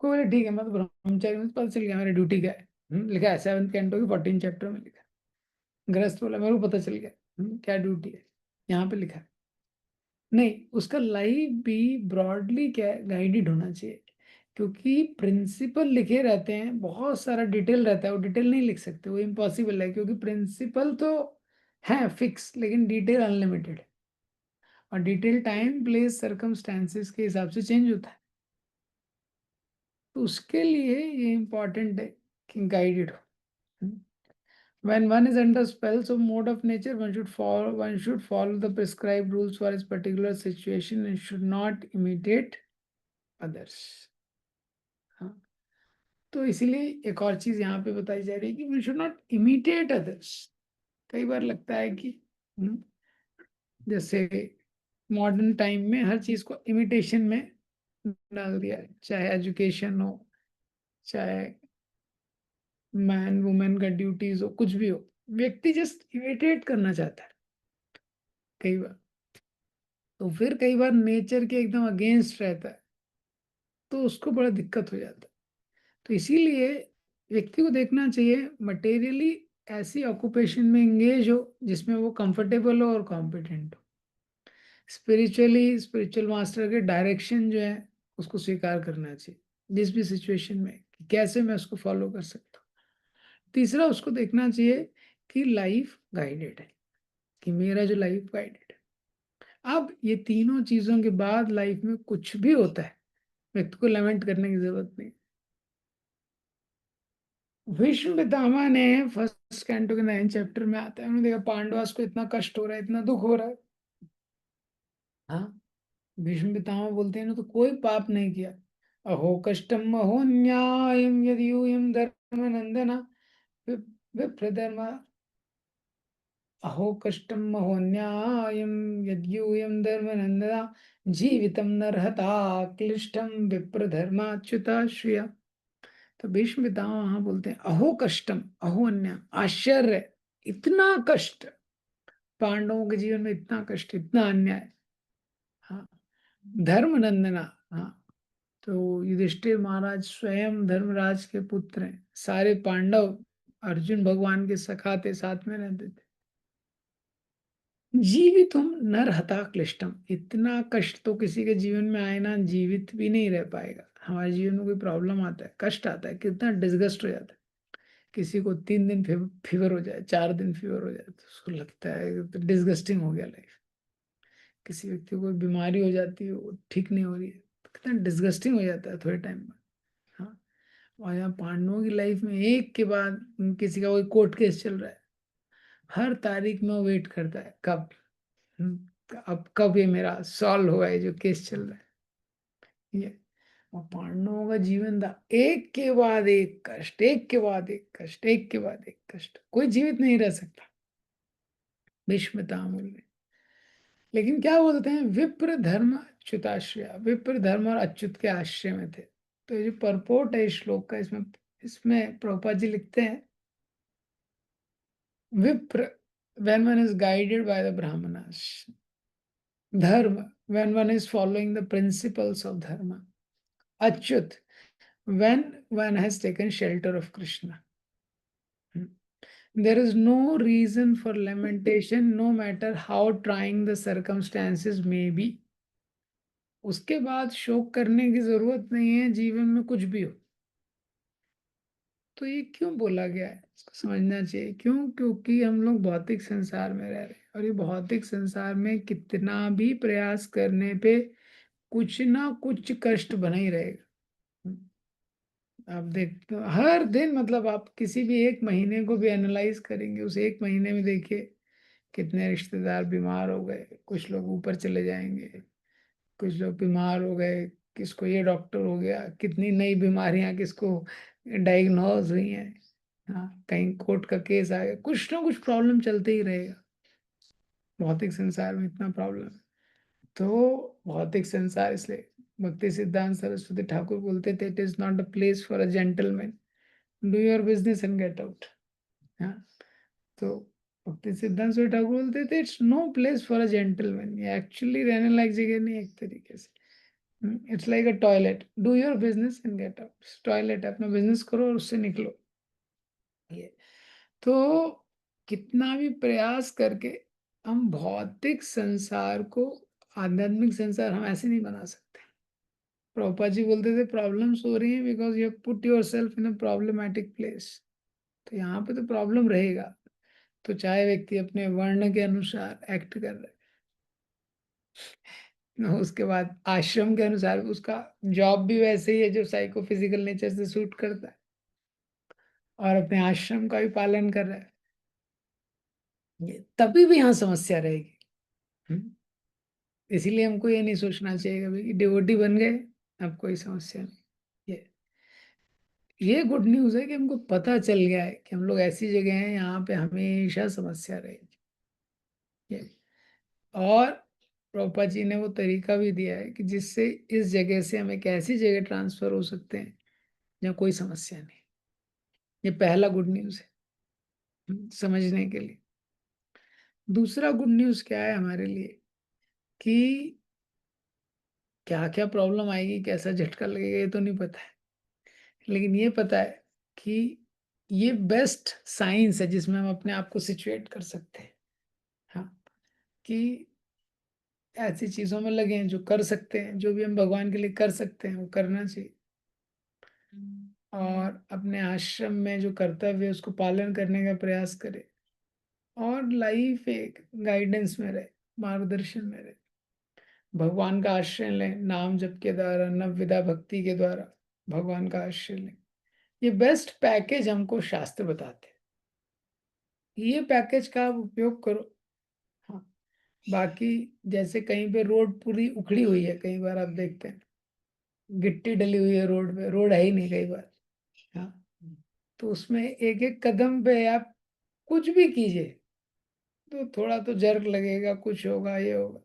[SPEAKER 1] कोई बोले ठीक है मैं तो ब्रह्मचारी में पता चल गया मेरी ड्यूटी क्या है, लिखा है 7th कैंटो की 14 चैप्टर में लिखा है। गृहस्थ बोला मेरे को पता चल गया, क्या ड्यूटी है, यहाँ पे लिखा है। नहीं, उसका लाइफ भी ब्रॉडली क्या है, गाइडेड होना चाहिए। क्योंकि प्रिंसिपल लिखे रहते हैं, बहुत सारा डिटेल रहता है, वो डिटेल नहीं लिख सकते, वो इम्पॉसिबल है, क्योंकि प्रिंसिपल तो है फिक्स लेकिन डिटेल अनलिमिटेड है, और डिटेल टाइम प्लेस सर्कमस्टेंसेस के हिसाब से चेंज होता है। तो उसके लिए ये इम्पोर्टेंट है कि गाइडेड हो। When one is under spells of mode of nature, one should follow the prescribed rules for his particular situation and should not imitate others. हाँ, तो इसीलिए एक और चीज यहाँ पे बताई जा रही है कि we should not imitate others. कई बार लगता है कि जैसे मॉडर्न टाइम में हर चीज को इमिटेशन में डाल दिया है, चाहे एजुकेशन हो, चाहे मैन वुमेन का ड्यूटीज हो, कुछ भी हो, व्यक्ति जस्ट इमिटेट करना चाहता है कई बार। तो फिर कई बार नेचर के एकदम अगेंस्ट रहता है, तो उसको बड़ा दिक्कत हो जाता है। तो इसीलिए व्यक्ति को देखना चाहिए मटेरियली ऐसी ऑक्यूपेशन में एंगेज हो जिसमें वो कंफर्टेबल हो और कॉम्पिटेंट हो। स्पिरिचुअली स्पिरिचुअल मास्टर के डायरेक्शन जो है उसको स्वीकार करना चाहिए जिस भी सिचुएशन में, कि कैसे मैं उसको फॉलो कर सकता हूँ। तीसरा, उसको देखना चाहिए कि लाइफ गाइडेड है, कि मेरा जो लाइफ गाइडेड है। अब ये तीनों चीजों के बाद लाइफ में कुछ भी होता है, व्यक्ति को लमेंट करने की जरूरत नहीं। भीष्म पितामह ने फर्स्ट कैंटो के 9 चैप्टर में आता है, उन्होंने देखा पांडवास को इतना कष्ट हो रहा है, इतना दुख हो रहा है। हाँ, भीष्म पितामह बोलते हैं ना तो कोई पाप नहीं किया। अहो कष्टम अहो न्यायम यदि यूयम धर्म नंदना विप्रधर्म, अहो कष्टम अहो न्यायम यदि यूयम धर्म नंदना जीवितम नरहता क्लिष्टम विप्रधर्माच्युता श्रिया। तो भीष्म पितामह वहां बोलते हैं अहो कष्टम अहो अन्य, आश्चर्य, इतना कष्ट, पांडवों के जीवन में इतना कष्ट, इतना अन्याय। हाँ, धर्म नंदना। हाँ, तो युधिष्ठिर महाराज स्वयं धर्मराज के पुत्र हैं, सारे पांडव अर्जुन भगवान के सखा थे, साथ में रहते थे। जीवित हम नर हता क्लिष्टम, इतना कष्ट तो किसी के जीवन में आए ना, जीवित भी नहीं रह पाएगा। हमारे जीवन में कोई प्रॉब्लम आता है, कष्ट आता है, कितना डिस्गस्ट हो जाता है, किसी को 3 दिन फीवर हो जाए, 4 दिन फीवर हो जाए, तो उसको लगता है तो डिस्गस्टिंग हो गया लाइफ। किसी व्यक्ति को कोई बीमारी हो जाती है, वो ठीक नहीं हो रही है, तो कितना डिस्गस्टिंग हो जाता है थोड़े टाइम में। हाँ। और यहाँ पांडवों की लाइफ में एक के बाद किसी का कोई कोर्ट केस चल रहा है, हर तारीख में वो वेट करता है कब, अब कब ये मेरा सॉल्व हुआ है जो केस चल रहा है। ये और पांडवों का जीवन था एक के बाद एक कष्ट, एक के बाद एक कष्ट, एक के बाद एक कष्ट, कोई जीवित नहीं रह सकता भीष्म पितामह में। लेकिन क्या बोलते हैं, विप्र धर्म अच्युताश्रय, विप्र धर्म और अच्युत के आश्रय में थे। तो ये जो परपोर्ट है इस श्लोक का, इसमें इसमें प्रभुपाद जी लिखते हैं, विप्र when one is guided by the brahmanas, dharma when one is following the principles of dharma, achyut when one has taken shelter of Krishna. There is no reason for lamentation no matter how trying the circumstances may be. उसके बाद शोक करने की जरूरत नहीं है, जीवन में कुछ भी हो। तो ये क्यों बोला गया है, इसको समझना चाहिए। क्यों? क्योंकि हम लोग भौतिक संसार में रह रहे हैं, और ये भौतिक संसार में कितना भी प्रयास करने पे कुछ ना कुछ कष्ट बना ही रहेगा। आप देखते हो हर दिन, मतलब आप किसी भी एक महीने को भी एनालाइज करेंगे, उस एक महीने में देखिए कितने रिश्तेदार बीमार हो गए, कुछ लोग ऊपर चले जाएंगे, कुछ लोग बीमार हो गए, किसको ये डॉक्टर हो गया, कितनी नई बीमारियां किसको डायग्नोज हुई हैं। हाँ, कहीं कोर्ट का केस आ गया, कुछ ना कुछ प्रॉब्लम चलते ही रहेगा। भौतिक संसार में इतना प्रॉब्लम है। तो भौतिक संसार, इसलिए भक्ति सिद्धांत सरस्वती ठाकुर बोलते थे, it is not a place for a gentleman, do your business and get out. हाँ। तो भक्ति सिद्धांत सरस्वती ठाकुर बोलते थे, it's no place for a gentleman, ये एक्चुअली रहने लायक जगह नहीं है एक तरीके से। It's like a toilet, do your business and get out. Toilet है, अपना बिजनेस करो और उससे निकलो। ये तो कितना भी प्रयास करके हम भौतिक संसार को आध्यात्मिक संसार हम ऐसे नहीं बना सकते। प्रभुपाद जी बोलते थे, प्रॉब्लम्स हो रही हैं because you put your self in a problematic place. तो यहाँ पे तो प्रॉब्लम रहेगा। तो चाहे व्यक्ति अपने वर्ण के अनुसार एक्ट कर रहा है, उसके बाद आश्रम के अनुसार उसका जॉब भी वैसे ही है जो साइकोफिजिकल नेचर से सूट करता है, और अपने आश्रम का भी पालन कर रहा है, तभी भी यहाँ समस्या रहेगी। हम्म? इसीलिए हमको ये नहीं सोचना चाहिए कभी कि डिवोटी बन गए अब कोई समस्या नहीं। ये ये गुड न्यूज़ है कि हमको पता चल गया है कि हम लोग ऐसी जगह हैं यहाँ पे हमेशा समस्या रहेगी। ये और प्रभुपाद जी ने वो तरीका भी दिया है कि जिससे इस जगह से हम एक ऐसी जगह ट्रांसफर हो सकते हैं जहाँ कोई समस्या नहीं। ये पहला गुड न्यूज़ है समझने के लिए। दूसरा गुड न्यूज़ क्या है हमारे लिए, कि क्या क्या प्रॉब्लम आएगी, कैसा झटका लगेगा, ये तो नहीं पता है। लेकिन ये पता है कि ये बेस्ट साइंस है जिसमें हम अपने आप को सिचुएट कर सकते हैं। हाँ, कि ऐसी चीजों में लगे हैं जो कर सकते हैं, जो भी हम भगवान के लिए कर सकते हैं वो करना चाहिए, और अपने आश्रम में जो कर्तव्य है उसको पालन करने का प्रयास करें, और लाइफ एक गाइडेंस में रहे, मार्गदर्शन में रहे। भगवान का आश्रय लें, नाम जप के द्वारा, नवविधा भक्ति के द्वारा भगवान का आश्रय लें। ये बेस्ट पैकेज हमको शास्त्र बताते हैं, ये पैकेज का आप उपयोग करो। हाँ। बाकी जैसे कहीं पे रोड पूरी उखड़ी हुई है, कई बार आप देखते हैं गिट्टी डली हुई है रोड पे, रोड है ही नहीं कई बार। हाँ। तो उसमें एक एक कदम पे आप कुछ भी कीजिए तो थोड़ा तो जर्क लगेगा, कुछ होगा, ये होगा।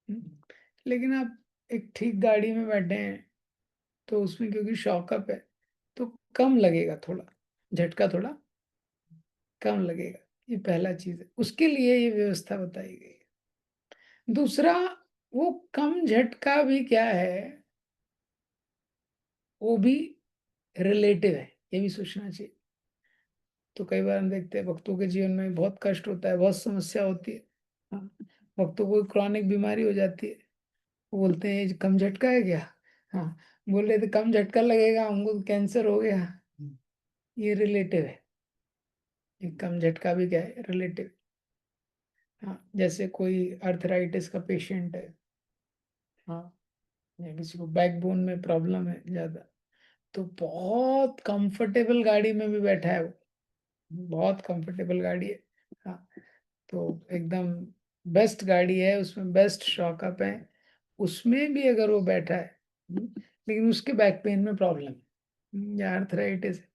[SPEAKER 1] हम्म। लेकिन आप एक ठीक गाड़ी में बैठे हैं तो उसमें क्योंकि शॉकअप है तो कम लगेगा, थोड़ा झटका थोड़ा कम लगेगा। ये पहला चीज है, उसके लिए ये व्यवस्था बताई गई है। दूसरा, वो कम झटका भी क्या है, वो भी रिलेटिव है, ये भी सोचना चाहिए। तो कई बार हम देखते हैं भक्तों के जीवन में बहुत कष्ट होता है, बहुत समस्या होती है। हाँ, भक्तों को क्रॉनिक बीमारी हो जाती है, वो बोलते हैं "ये कम झटका है क्या"। हाँ, बोल रहे थे कम झटका लगेगा हमको, कैंसर हो गया। ये रिलेटिव है। ये कम झटका भी क्या है, रिलेटिव। हाँ, जैसे कोई अर्थराइटिस का पेशेंट है, हाँ, या किसी को बैकबोन में प्रॉब्लम है ज्यादा, तो बहुत कंफर्टेबल गाड़ी में भी बैठा है वो, बहुत कंफर्टेबल गाड़ी है। हाँ, तो एकदम बेस्ट गाड़ी है, उसमें बेस्ट शॉकअप है, उसमें भी अगर वो बैठा है, लेकिन उसके बैक पेन में प्रॉब्लम या अर्थराइटिस है,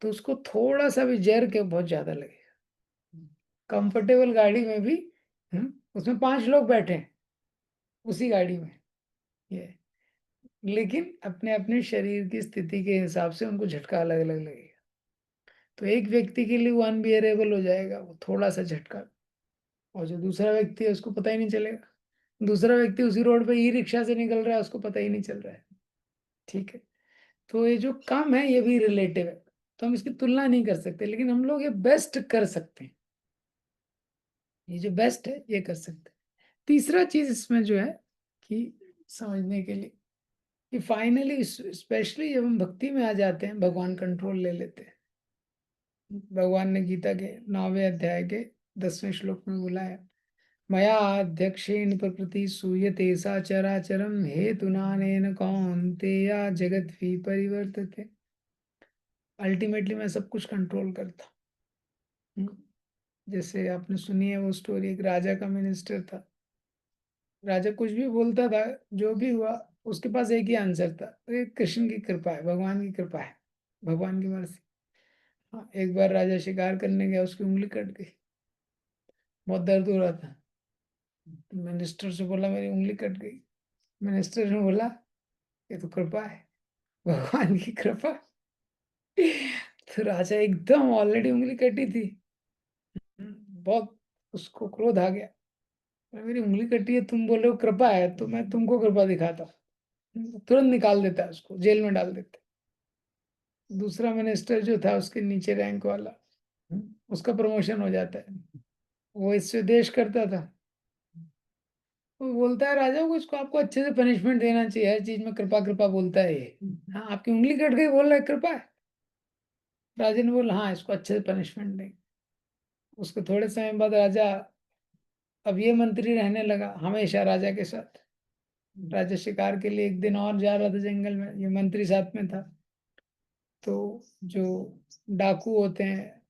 [SPEAKER 1] तो उसको थोड़ा सा भी जर्क के बहुत ज्यादा लगेगा। कंफर्टेबल गाड़ी में भी, उसमें 5 लोग बैठे हैं उसी गाड़ी में, ये, लेकिन अपने अपने शरीर की स्थिति के हिसाब से उनको झटका अलग अलग लगेगा। तो एक व्यक्ति के लिए वो अनबियरेबल हो जाएगा वो थोड़ा सा झटका, और जो दूसरा व्यक्ति है उसको पता ही नहीं चलेगा। दूसरा व्यक्ति उसी रोड पे ई रिक्शा से निकल रहा है, उसको पता ही नहीं चल रहा है। ठीक है, तो ये जो कम है ये भी रिलेटिव है, तो हम इसकी तुलना नहीं कर सकते, लेकिन हम लोग ये बेस्ट कर सकते हैं। ये जो बेस्ट है ये कर सकते हैं। तीसरा चीज इसमें जो है कि समझने के लिए, कि फाइनली स्पेशली जब हम भक्ति में आ जाते हैं, भगवान कंट्रोल ले लेते हैं। भगवान ने गीता के 9वें अध्याय के 10वें श्लोक में बोला है, मया अध्यक्षेण प्रकृति सूयते सा चराचरम हेतुनानेन कौन्तेय जगत परिवर्तते। अल्टीमेटली मैं सब कुछ कंट्रोल करता हूँ। जैसे आपने सुनी है वो स्टोरी, एक राजा का मिनिस्टर था। राजा कुछ भी बोलता था, जो भी हुआ उसके पास एक ही आंसर था, ये कृष्ण की कृपा है, भगवान की कृपा है, भगवान की मर्जी। हाँ, एक बार राजा शिकार करने गया, उसकी उंगली कट गई, बहुत दर्द हो रहा था। मिनिस्टर से बोला मेरी उंगली कट गई। मिनिस्टर ने बोला ये तो कृपा है, भगवान की कृपा। तो राजा एकदम, ऑलरेडी उंगली कटी थी, बहुत उसको क्रोध आ गया, मेरी उंगली कटी है, तुम बोल रहे हो कृपा है, तो मैं तुमको कृपा दिखाता हूँ। तुरंत निकाल देता है उसको, जेल में डाल देता है। दूसरा मिनिस्टर जो था उसके नीचे रैंक वाला, उसका प्रमोशन हो जाता है। वो इससे देश करता था। वो बोलता है राजा को, इसको आपको अच्छे से पनिशमेंट देना चाहिए, हर चीज में कृपा कृपा बोलता है ये। हाँ, आपकी उंगली कट गई, बोल रहा है कृपा है। राजा ने बोला हाँ, इसको अच्छे से पनिशमेंट देंगे। उसके थोड़े समय बाद राजा, अब ये मंत्री रहने लगा हमेशा राजा के साथ। राजा शिकार के लिए एक दिन और जा रहा था जंगल में, ये मंत्री साथ में था। तो जो डाकू होते हैं,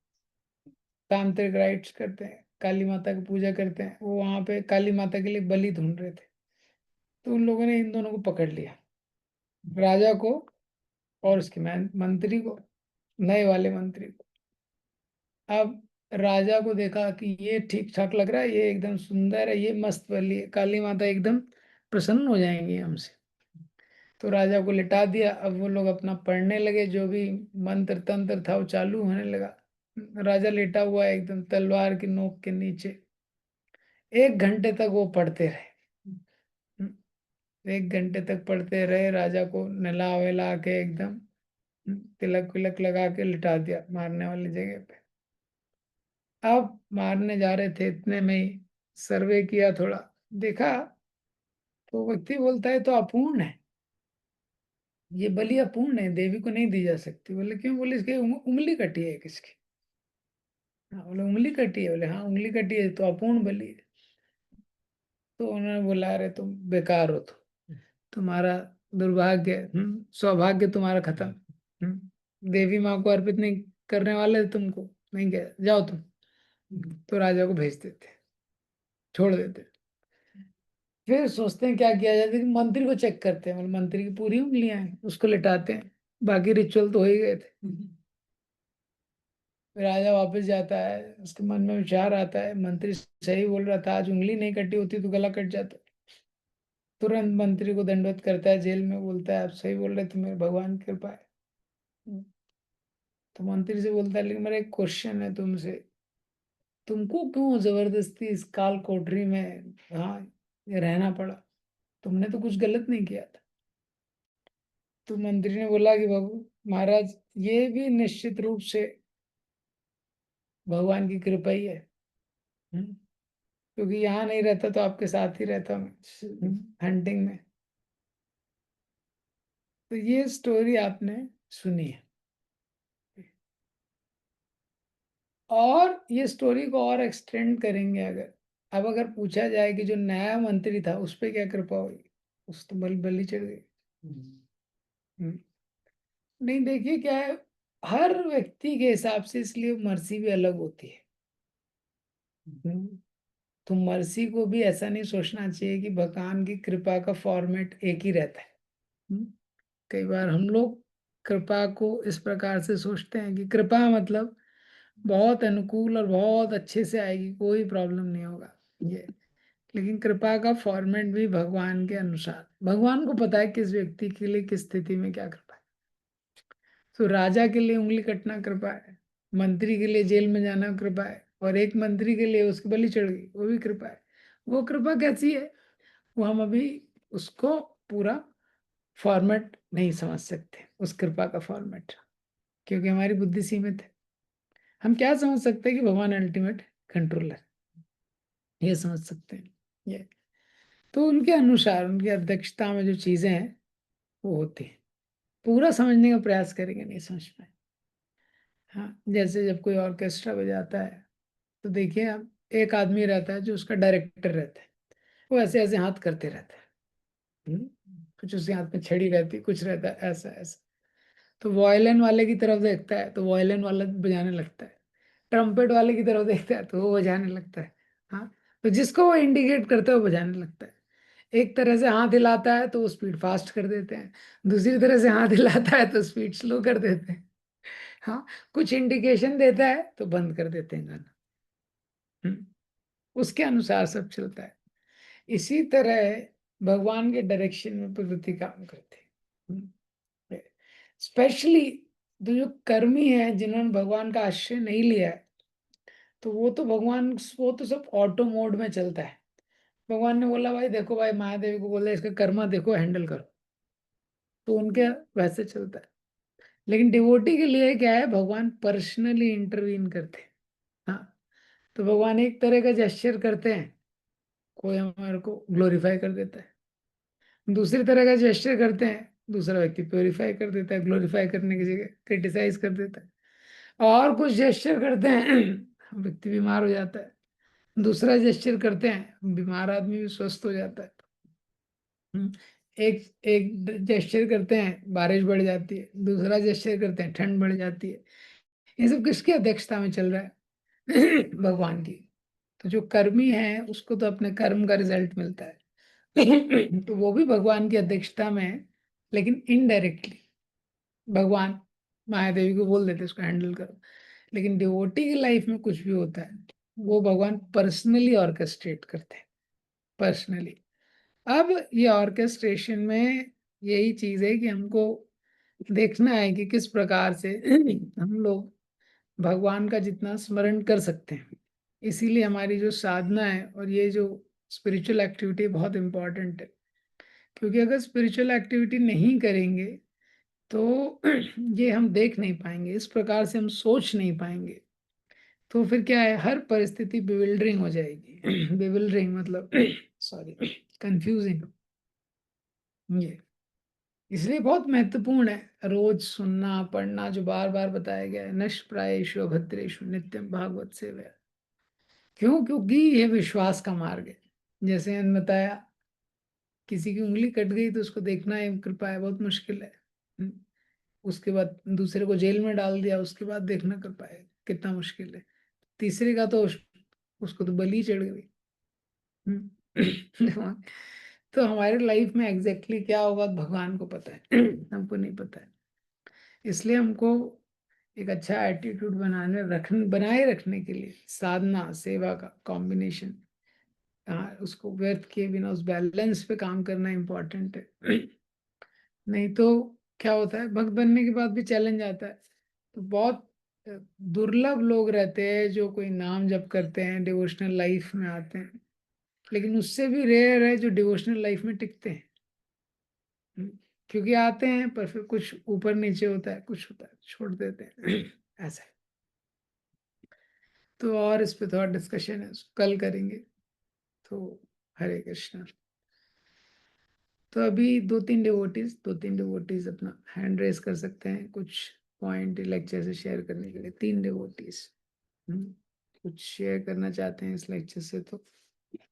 [SPEAKER 1] तांत्रिक राइट्स करते हैं, काली माता की पूजा करते हैं, वो वहां पे काली माता के लिए बलि ढूंढ रहे थे। तो उन लोगों ने इन दोनों को पकड़ लिया, राजा को और उसके मंत्री को, नए वाले मंत्री को। अब राजा को देखा कि ये ठीक ठाक लग रहा है, ये एकदम सुंदर है, ये मस्त बलि है, काली माता एकदम प्रसन्न हो जाएंगी हमसे। तो राजा को लिटा दिया। अब वो लोग अपना पढ़ने लगे, जो भी मंत्र तंत्र था वो चालू होने लगा। राजा लेटा हुआ है एकदम तलवार की नोक के नीचे। 1 घंटे तक वो पढ़ते रहे। 1 घंटे तक पढ़ते रहे, राजा को नहला वहला के एकदम, तिलक विलक लगा के लिटा दिया मारने वाली जगह पे। अब मारने जा रहे थे, इतने में ही सर्वे किया थोड़ा, देखा तो व्यक्ति बोलता है तो अपूर्ण है, ये बलि अपूर्ण है, देवी को नहीं दी जा सकती। बोले क्यों? बोले इसकी उंगली कटी है किसकी। हाँ, बोले उंगली कटी है, बोले हाँ उंगली कटी है तो अपूर्ण बलि है। तो उन्होंने बोला अरे तुम बेकार हो, तुम्हारा दुर्भाग्य, सौभाग्य तुम्हारा खत्म। देवी माँ को अर्पित नहीं करने वाले तुमको, नहीं गया, जाओ तुम। तो राजा को भेज देते, छोड़ देते। फिर सोचते हैं क्या किया जाए, लेकिन मंत्री को चेक करते हैं, मतलब मंत्री की पूरी उंगलियां हैं, उसको लिटाते हैं, बाकी रिचुअल तो हो ही गए थे। फिर राजा वापस जाता है, उसके मन में विचार आता है, मंत्री सही बोल रहा था, आज उंगली नहीं कटी होती तो गला कट जाता। तुरंत मंत्री को दंडवत करता है, जेल में बोलता है आप सही बोल रहे थे, मेरे भगवान की कृपा है। तो मंत्री से बोलता है लेकिन मेरा एक क्वेश्चन है तुमसे, तुमको क्यों जबरदस्ती इस काल कोठरी में, हाँ, ये रहना पड़ा? तुमने तो कुछ गलत नहीं किया था। तो मंत्री ने बोला कि बाबू महाराज, ये भी निश्चित रूप से भगवान की कृपा ही है। क्योंकि यहाँ नहीं रहता तो आपके साथ ही रहता मैं, हंटिंग में। तो ये स्टोरी आपने सुनी है। और ये स्टोरी को और एक्सटेंड करेंगे अगर, अब अगर पूछा जाए कि जो नया मंत्री था उस पे क्या कृपा हुई, उस तो बलि चढ़ गई। हम्म। नहीं, देखिए क्या है, हर व्यक्ति के हिसाब से इसलिए मर्सी भी अलग होती है। हम्म। तो मर्सी को भी ऐसा नहीं सोचना चाहिए कि भगवान की कृपा का फॉर्मेट एक ही रहता है। हम्म। कई बार हम लोग कृपा को इस प्रकार से सोचते हैं कि कृपा मतलब बहुत अनुकूल और बहुत अच्छे से आएगी, कोई प्रॉब्लम नहीं होगा ये। लेकिन कृपा का फॉर्मेट भी भगवान के अनुसार, भगवान को पता है किस व्यक्ति के लिए किस स्थिति में क्या कृपा है। तो राजा के लिए उंगली कटना कृपा है, मंत्री के लिए जेल में जाना कृपा है, और एक मंत्री के लिए उसकी बलि चढ़ गई, वो भी कृपा है। वो कृपा कैसी है, वो हम अभी उसको पूरा फॉर्मेट नहीं समझ सकते, उस कृपा का फॉर्मेट, क्योंकि हमारी बुद्धि सीमित है। हम क्या समझ सकते हैं कि भगवान अल्टीमेट कंट्रोलर, ये समझ सकते हैं ये। तो उनके अनुसार उनकी अध्यक्षता में जो चीजें हैं वो होती हैं। पूरा समझने का प्रयास करेंगे नहीं समझ पाए। हाँ, जैसे जब कोई ऑर्केस्ट्रा बजाता है तो देखिए आप, एक आदमी रहता है जो उसका डायरेक्टर रहता है, वो ऐसे ऐसे हाथ करते रहता है। हम्म, कुछ उसके हाथ में छड़ी रहती है, कुछ रहता है ऐसा ऐसा। तो वायलिन वाले की तरफ देखता है तो वायलिन वाला बजाने लगता है, ट्रम्पेट वाले की तरफ देखता है तो वो बजाने लगता है। हाँ, तो जिसको वो इंडिकेट करता है वो बजाने लगता है। एक तरह से हाथ हिलाता है तो वो स्पीड फास्ट कर देते हैं, दूसरी तरह से हाथ हिलाता है तो स्पीड स्लो कर देते हैं। हाँ, कुछ इंडिकेशन देता है तो बंद कर देते हैं गाना। उसके अनुसार सब चलता है। इसी तरह भगवान के डायरेक्शन में प्रवृत्ति काम करते हैं। स्पेशली जो कर्मी है जिन्होंने भगवान का आश्रय नहीं लिया है, तो वो तो भगवान, वो तो सब ऑटो मोड में चलता है। भगवान ने बोला भाई देखो, भाई महादेवी को बोला इसका कर्मा देखो, हैंडल करो, तो उनके वैसे चलता है। लेकिन डिवोटी के लिए क्या है, भगवान पर्सनली इंटरवीन करते हैं। हाँ, तो भगवान एक तरह का जेस्चर करते हैं, कोई हमारे को ग्लोरीफाई कर देता है, दूसरी तरह का जेस्चर करते हैं, दूसरा व्यक्ति प्योरीफाई कर देता है, ग्लोरीफाई करने की जगह क्रिटिसाइज कर देता है। और कुछ जेस्चर करते हैं व्यक्ति बीमार हो जाता है, दूसरा जेस्चर करते हैं बीमार आदमी भी स्वस्थ हो जाता है। हम्म, एक एक जेस्चर करते हैं बारिश बढ़ जाती है, दूसरा जेस्चर करते हैं ठंड बढ़ जाती है। ये सब किसकी अध्यक्षता में चल रहा है भगवान की। तो जो कर्मी है उसको तो अपने कर्म का रिजल्ट मिलता है तो वो भी भगवान की अध्यक्षता में है, लेकिन इनडायरेक्टली भगवान महादेवी को बोल देते उसको हैंडल करो। लेकिन डिवोटी की लाइफ में कुछ भी होता है वो भगवान पर्सनली ऑर्केस्ट्रेट करते हैं, पर्सनली। अब ये ऑर्केस्ट्रेशन में यही चीज है कि हमको देखना है कि किस प्रकार से हम लोग भगवान का जितना स्मरण कर सकते हैं। इसीलिए हमारी जो साधना है और ये जो स्पिरिचुअल एक्टिविटी बहुत इंपॉर्टेंट है, क्योंकि अगर स्पिरिचुअल एक्टिविटी नहीं करेंगे तो ये हम देख नहीं पाएंगे, इस प्रकार से हम सोच नहीं पाएंगे। तो फिर क्या है, हर परिस्थिति बिविल्डरिंग हो जाएगी बिविल्डरिंग मतलब सॉरी, कंफ्यूजिंग। ये इसलिए बहुत महत्वपूर्ण है रोज सुनना पढ़ना, जो बार बार बताया गया है, नष्प्रायेषु भद्रेषु नित्यम भागवत सेवया। क्यों, क्योंकि ये विश्वास का मार्ग है। जैसे मैंने बताया, किसी की उंगली कट गई तो उसको देखना है कृपा है, बहुत मुश्किल है। हम्म, उसके बाद दूसरे को जेल में डाल दिया, उसके बाद देखना कृपा है, कितना मुश्किल है। तीसरे का तो उसको तो बलि चढ़ गई। तो हमारे लाइफ में एग्जैक्टली क्या होगा भगवान को पता है हमको नहीं पता है। इसलिए हमको एक अच्छा एटीट्यूड बनाए रखने के लिए साधना सेवा का कॉम्बिनेशन, उसको व्यर्थ किए बिना उस बैलेंस पे काम करना इम्पोर्टेंट है नहीं तो क्या होता है, भक्त बनने के बाद भी चैलेंज आता है। तो बहुत दुर्लभ लोग रहते हैं जो कोई नाम जप करते हैं, डिवोशनल लाइफ में आते हैं, लेकिन उससे भी रेयर है जो डिवोशनल लाइफ में टिकते हैं। हम्म, क्योंकि आते हैं पर फिर कुछ ऊपर नीचे होता है, कुछ होता है छोड़ देते हैं ऐसा है। तो और इस पे थोड़ा डिस्कशन है, कल करेंगे। तो हरे कृष्णा। तो अभी दो तीन डिवोटीज अपना हैंड रेस कर सकते हैं, कुछ पॉइंट लेक्चर से शेयर करने के लिए, तीन डिवोटीज। कुछ शेयर करना चाहते हैं इस लेक्चर से तो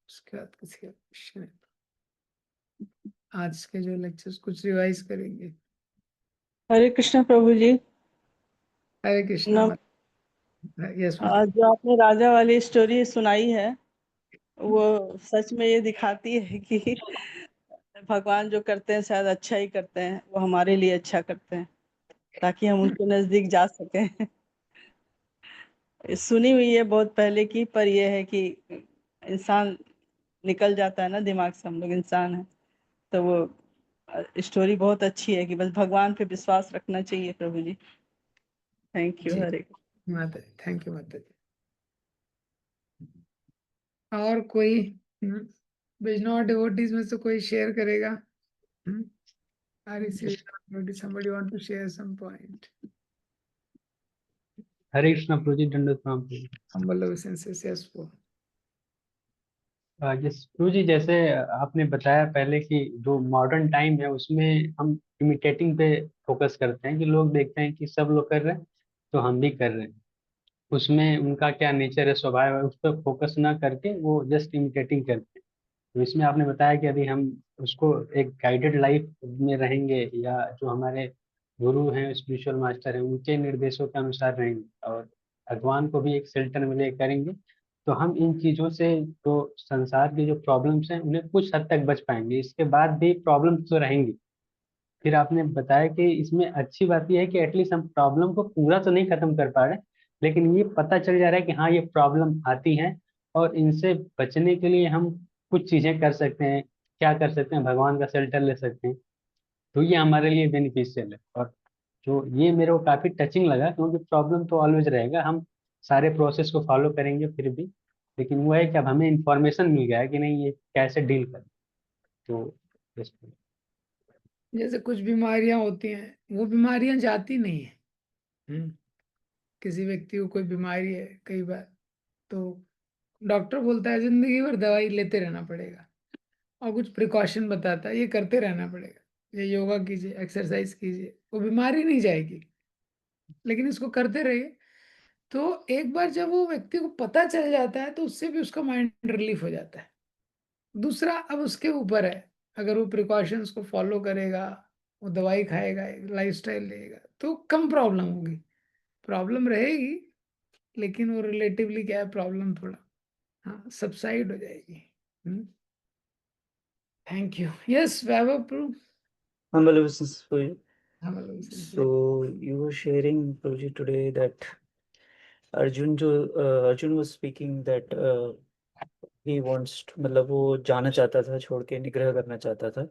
[SPEAKER 1] उसके बाद किसी का क्वेश्चन है तो आज के जो लेक्चर्स कुछ रिवाइज करेंगे।
[SPEAKER 3] हरे कृष्ण प्रभु जी।
[SPEAKER 1] हरे कृष्णा
[SPEAKER 3] न,
[SPEAKER 1] मत। यस
[SPEAKER 3] आज जो आपने राजा वाली स्टोरी सुनाई है वो सच में ये दिखाती है कि भगवान जो करते हैं शायद अच्छा ही करते हैं, वो हमारे लिए अच्छा करते हैं ताकि हम उनके नजदीक जा सकें। सुनी हुई है बहुत पहले की, पर यह है कि इंसान निकल जाता है ना दिमाग से, हम लोग इंसान हैं, तो वो स्टोरी बहुत अच्छी है कि बस भगवान पे विश्वास रखना चाहिए प्रभु जी। Thank you.
[SPEAKER 1] जी
[SPEAKER 3] हरे
[SPEAKER 1] माता जी, थैंक यू माता जी। और कोई वैष्णव डिवोटीज में से कोई शेयर करेगा? somebody want to share some point?
[SPEAKER 4] हरे कृष्णा प्रभु जी, दंडवत प्रणाम प्रभु जी।
[SPEAKER 1] Humble obeisances, yes वो।
[SPEAKER 4] यस प्रभु जी, जैसे आपने बताया पहले कि जो मॉडर्न टाइम है उसमें हम इमिटेटिंग पे फोकस करते हैं कि लोग देखते हैं कि सब लोग कर रहे हैं तो हम भी कर रहे हैं। उसमें उनका क्या नेचर है, स्वभाव है, उस पर फोकस ना करके वो जस्ट इमिटेटिंग करते हैं। तो इसमें आपने बताया कि यदि हम उसको एक गाइडेड लाइफ में रहेंगे या जो हमारे गुरु हैं, स्पिरिचुअल मास्टर हैं, उनके निर्देशों के अनुसार रहेंगे और भगवान को भी एक शेल्टर में ले करेंगे, तो हम इन चीज़ों से जो संसार की जो प्रॉब्लम्स हैं उन्हें कुछ हद तक बच पाएंगे। इसके बाद भी प्रॉब्लम्स तो रहेंगी। फिर आपने बताया कि इसमें अच्छी बात यह है कि एटलीस्ट हम प्रॉब्लम को पूरा तो नहीं खत्म कर पा रहे, लेकिन ये पता चल जा रहा है कि हाँ ये प्रॉब्लम आती है और इनसे बचने के लिए हम कुछ चीजें कर सकते हैं। क्या कर सकते हैं? भगवान का शेल्टर ले सकते हैं। तो ये हमारे लिए बेनिफिशियल है। और जो ये मेरे को काफी टचिंग लगा, क्योंकि प्रॉब्लम तो ऑलवेज रहेगा, हम सारे प्रोसेस को फॉलो करेंगे फिर भी, लेकिन वो है कि अब हमें इंफॉर्मेशन मिल गया है कि नहीं ये कैसे डील करें। तो yes,
[SPEAKER 1] जैसे कुछ बीमारियां होती हैं, वो बीमारियां जाती नहीं है। हम्म, किसी व्यक्ति को कोई बीमारी है कई बार, तो डॉक्टर बोलता है जिंदगी भर दवाई लेते रहना पड़ेगा, और कुछ प्रिकॉशन बताता है ये करते रहना पड़ेगा, ये योगा कीजिए, एक्सरसाइज कीजिए, वो बीमारी नहीं जाएगी, लेकिन इसको करते रहिए। तो एक बार जब वो व्यक्ति को पता चल जाता है तो उससे भी उसका माइंड रिलीफ हो जाता है। दूसरा अब उसके ऊपर है, अगर वो प्रिकॉशंस को फॉलो करेगा, वो दवाई खाएगा, लाइफस्टाइल लेगा, तो कम प्रॉब्लम होगी। प्रॉब्लम रहेगी, लेकिन वो रिलेटिवली क्या है, प्रॉब्लम थोड़ा हाँ सबसाइड हो जाएगी। Thank you. यस वैभव प्रू।
[SPEAKER 2] Humble obeisances for you.
[SPEAKER 1] हाँ मतलब
[SPEAKER 2] So you were sharing, Prabhuji, today that Arjun was speaking that he wants to, मतलब वो जाना चाहता था, छोड़ के निग्रह करना चाहता था,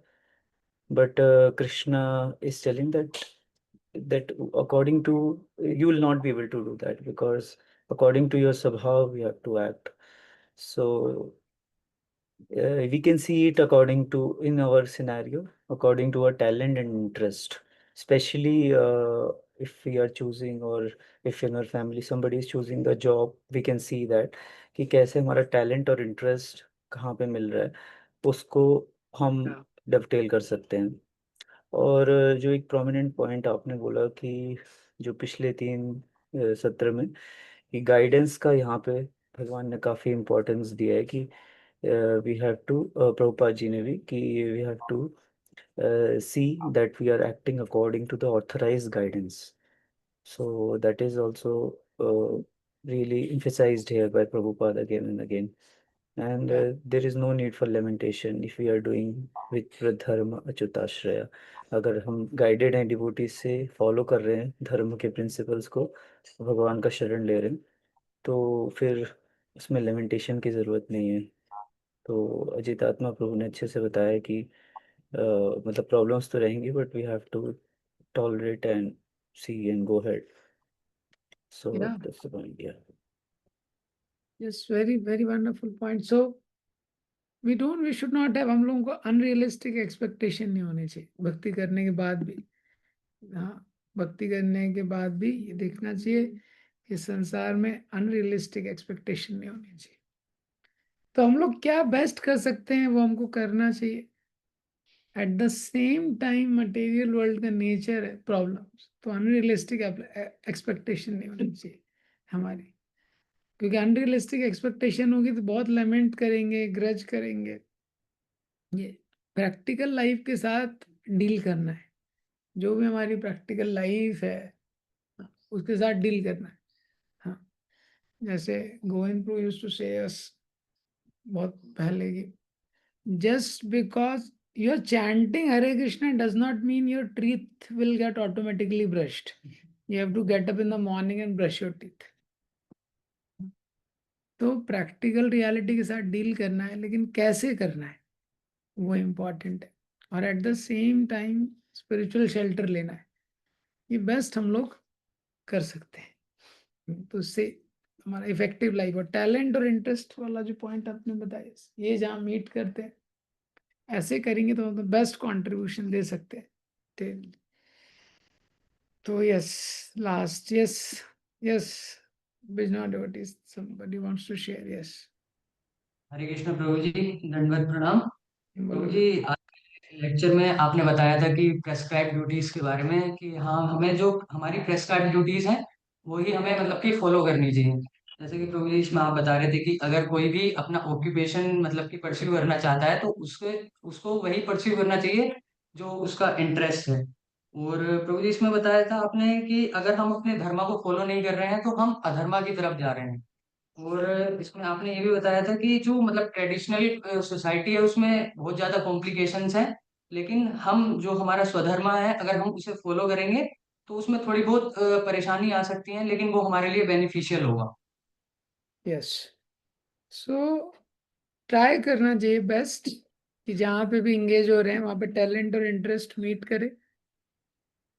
[SPEAKER 2] but Krishna is telling that according to you will not be able to do that because according to your sabhav you have to act. So we can see it according to in our scenario according to our talent and interest, especially if we are choosing or if in our family somebody is choosing the job, we can see that कि कैसे हमारा talent और interest कहाँ पे मिल रहा है, उसको हम डवटेल कर सकते हैं। और जो एक प्रोमिनेंट पॉइंट आपने बोला कि जो पिछले 3 सत्र में कि गाइडेंस का यहाँ पे भगवान ने काफ़ी इम्पोर्टेंस दिया है कि we have to, Prabhupada ji ने भी, कि we have to see that we are acting according to the authorized guidance. So that is also really emphasized here by Prabhupada again and again. And there is no need for lamentation if we are doing with Dharma Achyutashraya. अगर हम guided हैं, devotee से follow कर रहे हैं धर्म के principles को, भगवान का शरण ले रहे हैं, तो फिर उसमें लेमेंटेशन की ज़रूरत नहीं है। तो अजित आत्मा प्रभु ने अच्छे से बताया कि मतलब प्रॉब्लम्स तो रहेंगी but we have to tolerate and see and go head. So
[SPEAKER 1] Yeah,
[SPEAKER 2] that's the point. या
[SPEAKER 1] yes, very very wonderful point. So we should not have, हम लोगों को अनरियलिस्टिक एक्सपेक्टेशन नहीं होनी चाहिए भक्ति करने के बाद भी। हाँ, भक्ति करने के बाद भी ये देखना चाहिए कि संसार में अनरियलिस्टिक एक्सपेक्टेशन नहीं होनी चाहिए। तो हम लोग क्या बेस्ट कर सकते हैं वो हमको करना चाहिए। At the same time material world का नेचर है प्रॉब्लम्स, तो अनरियलिस्टिक एक्सपेक्टेशन नहीं होनी चाहिए हमारी। क्योंकि अनरियलिस्टिक एक्सपेक्टेशन होगी तो बहुत लमेंट करेंगे, ग्रज करेंगे। ये प्रैक्टिकल लाइफ के साथ डील करना है, जो भी हमारी प्रैक्टिकल लाइफ है उसके साथ डील करना है। हाँ, जैसे गोविंद प्रो यूज्ड टू से अस बहुत पहले की, just because you're chanting Hare Krishna does not mean your teeth will get automatically brushed. You have to get up in the morning and brush your teeth. तो practical reality के साथ deal करना है, लेकिन कैसे करना है वो इम्पोर्टेंट है। और at the same time spiritual shelter लेना है, ये बेस्ट हम लोग कर सकते हैं। तो उससे हमारा इफेक्टिव लाइफ और टैलेंट और इंटरेस्ट वाला जो पॉइंट आपने बताया, ये जहाँ मीट करते हैं, ऐसे करेंगे तो बेस्ट कंट्रीब्यूशन दे सकते हैं। तो yes, last, yes yes, Bijnor devotees, somebody wants to share, yes।
[SPEAKER 5] हरे कृष्ण प्रभु जी, दंडवत प्रणाम। प्रभु
[SPEAKER 1] बोलो।
[SPEAKER 5] जी, आज लेक्चर में आपने बताया था कि प्रेस्क्राइब ड्यूटीज के बारे में, कि हाँ, हमें जो हमारी प्रेस्क्राइब ड्यूटीज हैं वही हमें मतलब कि फॉलो करनी चाहिए। जैसे कि प्रभु जी इसमें आप बता रहे थे कि अगर कोई भी अपना ऑक्यूपेशन मतलब कि परस्यू करना चाहता है तो उसके उसको वही परस्यू करना चाहिए जो उसका इंटरेस्ट है। और प्रभु जी इसमें बताया था आपने कि अगर हम अपने धर्म को फॉलो नहीं कर रहे हैं तो हम अधर्मा की तरफ जा रहे हैं। और इसमें आपने ये भी बताया था कि जो मतलब ट्रेडिशनल सोसाइटी है उसमें बहुत ज्यादा कॉम्प्लिकेशंस हैं, लेकिन हम जो हमारा स्वधर्म है अगर हम उसे फॉलो करेंगे तो उसमें थोड़ी बहुत परेशानी आ सकती है, लेकिन वो हमारे लिए बेनिफिशियल होगा।
[SPEAKER 1] यस, सो ट्राई करना चाहिए बेस्ट कि जहाँ पे भी इंगेज हो रहे हैं वहाँ पे टैलेंट और इंटरेस्ट मीट करे,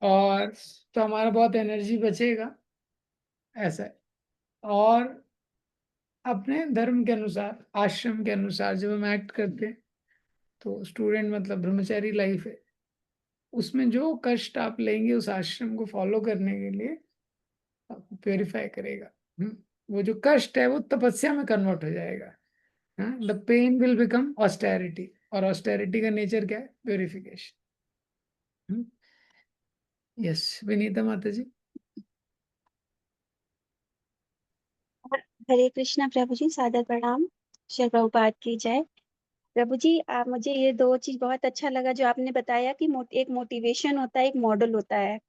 [SPEAKER 1] और तो हमारा बहुत एनर्जी बचेगा, ऐसा है। और अपने धर्म के अनुसार, आश्रम के अनुसार जब हम एक्ट करते हैं, तो स्टूडेंट मतलब ब्रह्मचारी लाइफ है, उसमें जो कष्ट आप लेंगे उस आश्रम को फॉलो करने के लिए आपको प्योरीफाई करेगा। वो जो कष्ट है वो तपस्या में कन्वर्ट हो जाएगा। The pain will become austerity, और ऑस्टेरिटी का नेचर क्या है? प्योरिफिकेशन। यस, विनीता माता जी।
[SPEAKER 6] हरे कृष्णा प्रभु जी, सादर प्रणाम। श्री प्रभुपाद की जय। प्रभु जी, आप मुझे ये दो चीज बहुत अच्छा लगा जो आपने बताया कि एक मोटिवेशन होता है, एक मॉडल होता है।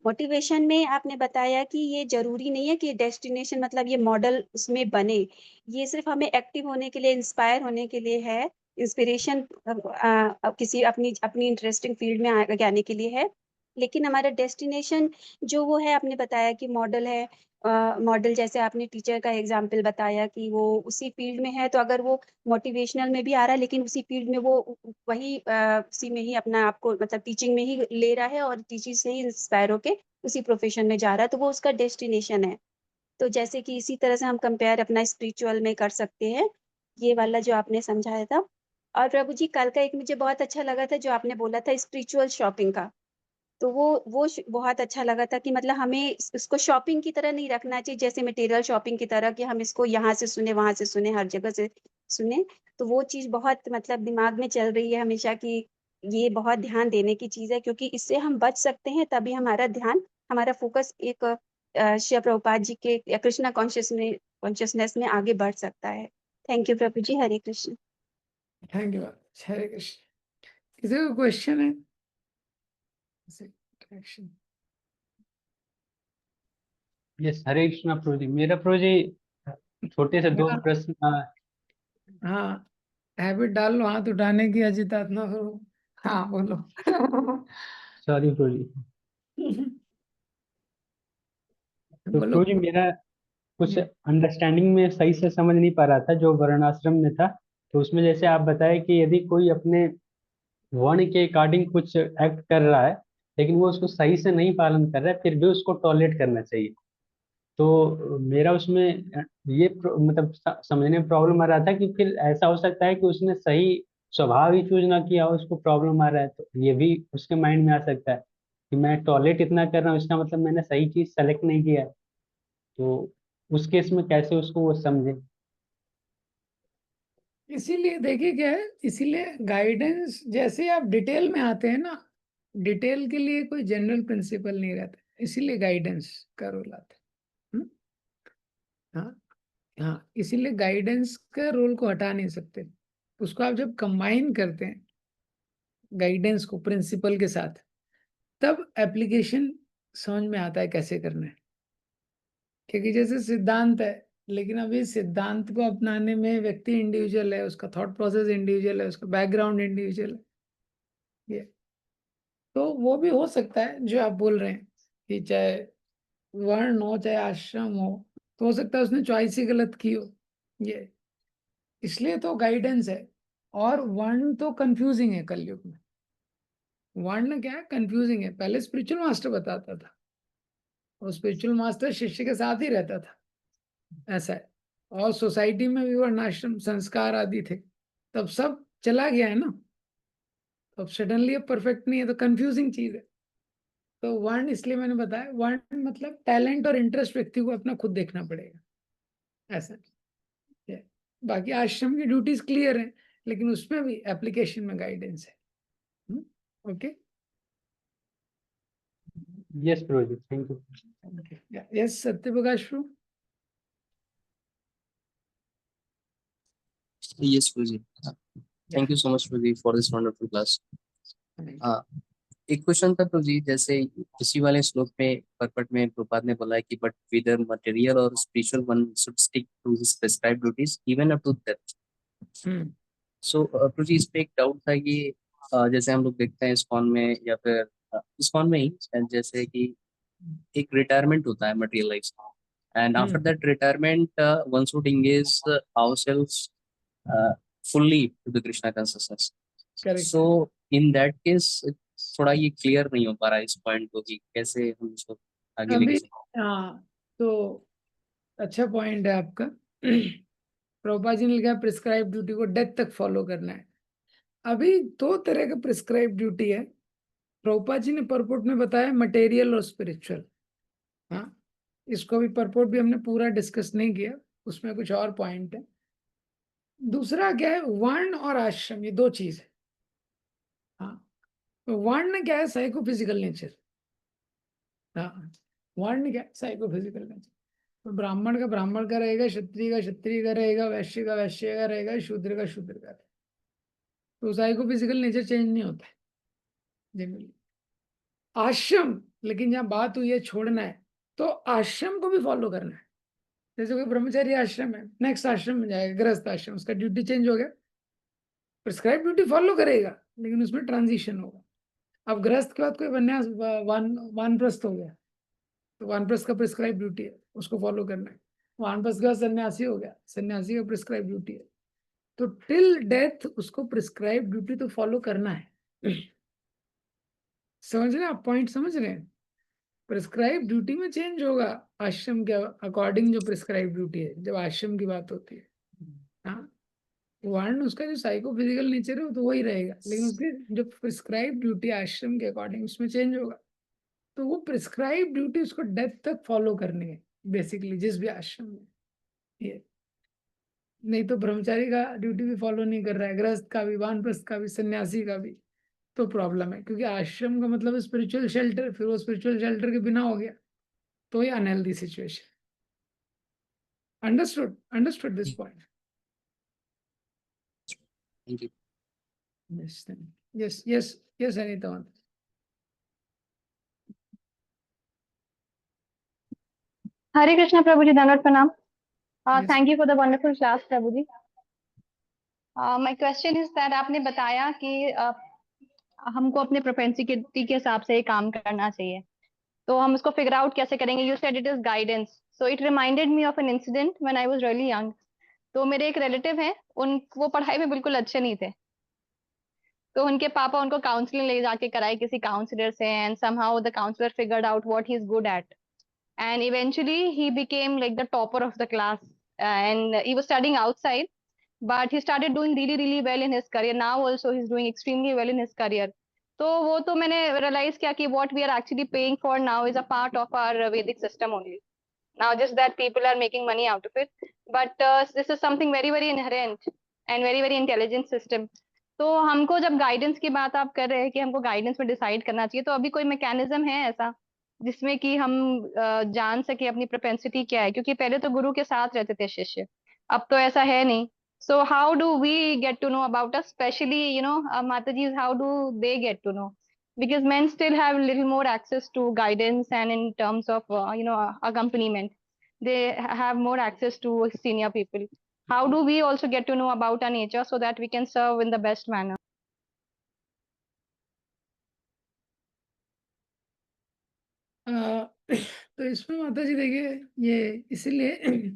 [SPEAKER 6] मोटिवेशन में आपने बताया कि ये जरूरी नहीं है कि डेस्टिनेशन मतलब ये मॉडल उसमें बने, ये सिर्फ हमें एक्टिव होने के लिए, इंस्पायर होने के लिए है, इंस्पिरेशन किसी अपनी अपनी इंटरेस्टिंग फील्ड में आगे आने के लिए है। लेकिन हमारा डेस्टिनेशन जो वो है, आपने बताया कि मॉडल है। मॉडल जैसे आपने टीचर का एग्जाम्पल बताया कि वो उसी फील्ड में है, तो अगर वो मोटिवेशनल में भी आ रहा है लेकिन उसी फील्ड में वो वही उसी में ही अपना आपको मतलब टीचिंग में ही ले रहा है और टीचिंग से ही इंस्पायर होके उसी प्रोफेशन में जा रहा है, तो वो उसका डेस्टिनेशन है। तो जैसे कि इसी तरह से हम कंपेयर अपना स्पिरिचुअल में कर सकते हैं, ये वाला जो आपने समझाया था। और प्रभु जी, कल का एक मुझे बहुत अच्छा लगा था जो आपने बोला था स्पिरिचुअल शॉपिंग का। तो बहुत अच्छा लगा था कि मतलब हमें इसको शॉपिंग की तरह नहीं रखना चाहिए, जैसे मटेरियल शॉपिंग की तरह कि हम इसको यहाँ से सुने वहां से सुने हर जगह से सुने। तो वो चीज बहुत मतलब दिमाग में चल रही है हमेशा कि ये बहुत ध्यान देने की चीज है, क्योंकि इससे हम बच सकते हैं, तभी हमारा ध्यान, हमारा फोकस एक श्री प्रभुपाद जी के या कृष्णा कॉन्शियसनेस में आगे बढ़ सकता है। थैंक यू प्रभु जी। हरे कृष्ण।
[SPEAKER 1] Thank you. हरे कृष्ण। किसी को क्वेश्चन है? Correction.
[SPEAKER 4] यस, हरे कृष्णा प्रभु जी। मेरा प्रभु जी छोटे से दो प्रश्न।
[SPEAKER 1] हाँ, हैबिट डाल लो हाथ उठाने की, अजितात्मा करो। हाँ बोलो।
[SPEAKER 4] सॉरी प्रभु जी। तो
[SPEAKER 1] बोलो।
[SPEAKER 4] प्रभु जी मेरा कुछ अंडरस्टैंडिंग में सही से समझ नहीं पा रहा था जो वर्णाश्रम में था। तो उसमें जैसे आप बताए कि यदि कोई अपने वर्ण के अकॉर्डिंग कुछ एक्ट कर रहा है लेकिन वो उसको सही से नहीं पालन कर रहा है, फिर भी उसको टॉलरेट करना चाहिए। तो मेरा उसमें ये मतलब समझने में प्रॉब्लम आ रहा था कि फिर ऐसा हो सकता है कि उसने सही स्वभाव ही चूज ना किया हो, उसको प्रॉब्लम आ रहा है। तो ये भी उसके माइंड में आ सकता है कि मैं टॉलरेट इतना कर रहा हूँ, इसका मतलब मैंने सही चीज सेलेक्ट नहीं किया है। तो उस केस में कैसे उसको वो समझे?
[SPEAKER 1] इसीलिए देखिए क्या है, इसीलिए गाइडेंस, जैसे आप डिटेल में आते हैं ना, डिटेल के लिए कोई जनरल प्रिंसिपल नहीं रहता, इसीलिए गाइडेंस का रोल आता है। हाँ, हाँ, इसीलिए गाइडेंस के रोल को हटा नहीं सकते। उसको आप जब कंबाइन करते हैं गाइडेंस को प्रिंसिपल के साथ, तब एप्लीकेशन समझ में आता है कैसे करना है। क्योंकि जैसे सिद्धांत है, लेकिन अभी सिद्धांत को अपनाने में व्यक्ति इंडिविजुअल है, उसका थॉट प्रोसेस इंडिविजुअल है, उसका बैकग्राउंड इंडिविजुअल है। ये तो वो भी हो सकता है जो आप बोल रहे हैं कि चाहे वर्ण हो चाहे आश्रम हो सकता है उसने चॉइस ही गलत की हो। ये इसलिए तो गाइडेंस है। और वर्ण तो कंफ्यूजिंग है कलयुग में। वर्ण क्या है, कंफ्यूजिंग है। पहले स्पिरिचुअल मास्टर बताता था, और स्पिरिचुअल मास्टर शिष्य के साथ ही रहता था, ऐसा है। और सोसाइटी में भी वर्णाश्रम संस्कार आदि थे, तब सब चला गया है ना। तो अब सडनली अब परफेक्ट नहीं है, तो कंफ्यूजिंग चीज है। तो वर्ण इसलिए मैंने बताया, वर्ण मतलब टैलेंट और इंटरेस्ट व्यक्ति को अपना खुद देखना पड़ेगा, ऐसा है। बाकी आश्रम की ड्यूटीज क्लियर है, लेकिन उसमें भी एप्लीकेशन में गाइडेंस है। Okay,
[SPEAKER 4] yes Prabhu, thank you.
[SPEAKER 1] Yes Satya Prakash Prabhu.
[SPEAKER 7] Yes, Guruji. Thank you so much, Guruji, for this wonderful class. एक क्वेश्चन था प्रभु जी, जैसे इसी वाले श्लोक में परपट में प्रभुपाद ने बोला है कि बट विदर मटेरियल और spiritual one should stick to his prescribed duties even up to death. So प्रभु जी, इस पे एक डाउट था कि जैसे हम लोग देखते हैं इस्कॉन में या फिर इस्कॉन में ही, जैसे कि एक रिटायरमेंट होता है मटेरियल लाइफ का, and after that retirement one should engage ourselves fully to the Krishna consciousness.
[SPEAKER 1] Correct.
[SPEAKER 7] So in that case थोड़ा ये क्लियर नहीं हो पा रहा है इस पॉइंट को कि कैसे हम इसको आगे लेके चलें।
[SPEAKER 1] हाँ, तो अच्छा पॉइंट है आपका। प्रभुपाद जी ने लिखा प्रिस्क्राइब ड्यूटी को डेथ तक फॉलो करना है। अभी दो तरह का प्रिस्क्राइब ड्यूटी है। प्रभुपाद जी ने परपोर्ट में बताया मटेरियल और स्पिरिचुअल। हाँ, इसको भी परपोर्ट भी हमने पूरा डिस्कस नहीं किया, उसमें कुछ और पॉइंट है। दूसरा क्या है, वर्ण और आश्रम, ये दो चीज है। हाँ, तो वर्ण क्या है, साइकोफिजिकल नेचर। हाँ, वर्ण क्या है, साइकोफिजिकल नेचर। तो ब्राह्मण का ब्राह्मण का रहेगा, क्षत्रिय का क्षत्रिय का रहेगा, वैश्य का वैश्य का रहेगा, शूद्र का शूद्र का रहेगा। तो साइकोफिजिकल नेचर चेंज नहीं होता है जनरली। आश्रम, लेकिन जहाँ बात हुई है छोड़ना है, तो आश्रम को भी फॉलो करना है। जैसे कोई ब्रह्मचारी आश्रम है, नेक्स्ट आश्रम में जाएगा, गृहस्थ आश्रम, उसका ड्यूटी चेंज हो गया, प्रिस्क्राइब ड्यूटी फॉलो करेगा, लेकिन उसमें ट्रांजिशन होगा। अब गृहस्थ के बाद कोई वन्यास वानप्रस्थ हो गया, तो वानप्रस्थ का प्रिस्क्राइब ड्यूटी है, उसको फॉलो करना है। वानप्रस्थ का सन्यासी हो गया, सन्यासी का प्रिस्क्राइब ड्यूटी है। तो टिल डेथ उसको प्रिस्क्राइब ड्यूटी तो फॉलो करना है। समझ रहे हैं आप, पॉइंट समझ रहे हैं। प्रिस्क्राइब ड्यूटी में चेंज होगा आश्रम के अकॉर्डिंग, जो प्रिस्क्राइब ड्यूटी है जब आश्रम की बात होती है। हाँ, वर्ण उसका जो साइकोफिजिकल नेचर है वो तो वही रहेगा, लेकिन उसके जो प्रिस्क्राइब ड्यूटी आश्रम के अकॉर्डिंग उसमें चेंज होगा। तो वो प्रिस्क्राइब ड्यूटी उसको डेथ तक फॉलो करनी है बेसिकली, जिस भी आश्रम में। ये नहीं तो ब्रह्मचारी का ड्यूटी भी फॉलो नहीं कर रहा है, गृहस्थ का भी, वानप्रस्थ का भी, सन्यासी का भी, तो प्रॉब्लम है। क्योंकि आश्रम का मतलब स्पिरिचुअल शेल्टर, फिर वो स्पिरिचुअल शेल्टर के बिना हो गया तो ये unhealthy situation. Understood, understood this point.
[SPEAKER 7] Thank you.
[SPEAKER 1] yes Anita।
[SPEAKER 8] Hare Krishna प्रभु जी, दंडवत प्रणाम।
[SPEAKER 1] Yes.
[SPEAKER 8] Thank you for the wonderful class Prabhu ji. My question is that आपने बताया कि हमको अपने प्रोपेंसिटी के हिसाब से काम करना चाहिए, तो हम उसको फिगर आउट कैसे करेंगे? You said it is guidance, so it reminded me of an incident when I was really young. तो मेरे एक रिलेटिव हैं, वो पढ़ाई में बिल्कुल अच्छे नहीं थे, तो उनके पापा उनको काउंसलिंग ले जाके कराए किसी काउंसलर से, and somehow the counsellor figured out what he is good at, and eventually he became like the topper of the class, and he was studying outside, but he started doing really really well in his career. Now also he's doing extremely well in his career. तो वो तो मैंने realize किया कि what we are actually paying for now is a part of our Vedic system only. Now just that people are making money out of it, but this is something very very inherent and very very intelligent system. तो हमको जब guidance की बात आप कर रहे हैं कि हमको गाइडेंस में डिसाइड करना चाहिए, तो अभी कोई मैकेनिज्म है ऐसा जिसमें कि हम जान सके अपनी प्रोपेंसिटी क्या है, क्योंकि पहले तो गुरु के साथ रहते थे शिष्य, अब तो ऐसा है नहीं. So how do we get to know about us, especially, Mataji, how do they get to know? Because men still have little more access to guidance, and in terms of, accompaniment, they have more access to senior people. How do we also get to know about our nature so that we can serve in the best manner?
[SPEAKER 1] तो इसमें माता जी देखिए, ये इसीलिए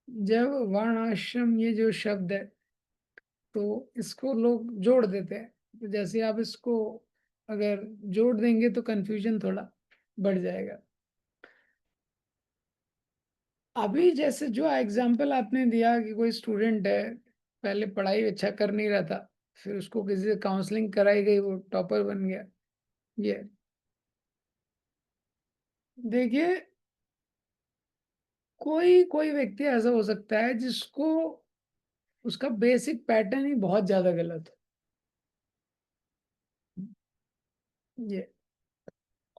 [SPEAKER 1] जब वर्ण आश्रम ये जो शब्द है तो इसको लोग जोड़ देते हैं, तो जैसे आप इसको अगर जोड़ देंगे तो कंफ्यूजन थोड़ा बढ़ जाएगा। अभी जैसे जो एग्जाम्पल आपने दिया कि कोई स्टूडेंट है, पहले पढ़ाई अच्छा कर नहीं रहा था, फिर उसको किसी से काउंसलिंग कराई गई, वो टॉपर बन गया। ये देखिए, कोई कोई व्यक्ति ऐसा हो सकता है जिसको उसका बेसिक पैटर्न ही बहुत ज्यादा गलत है, ये,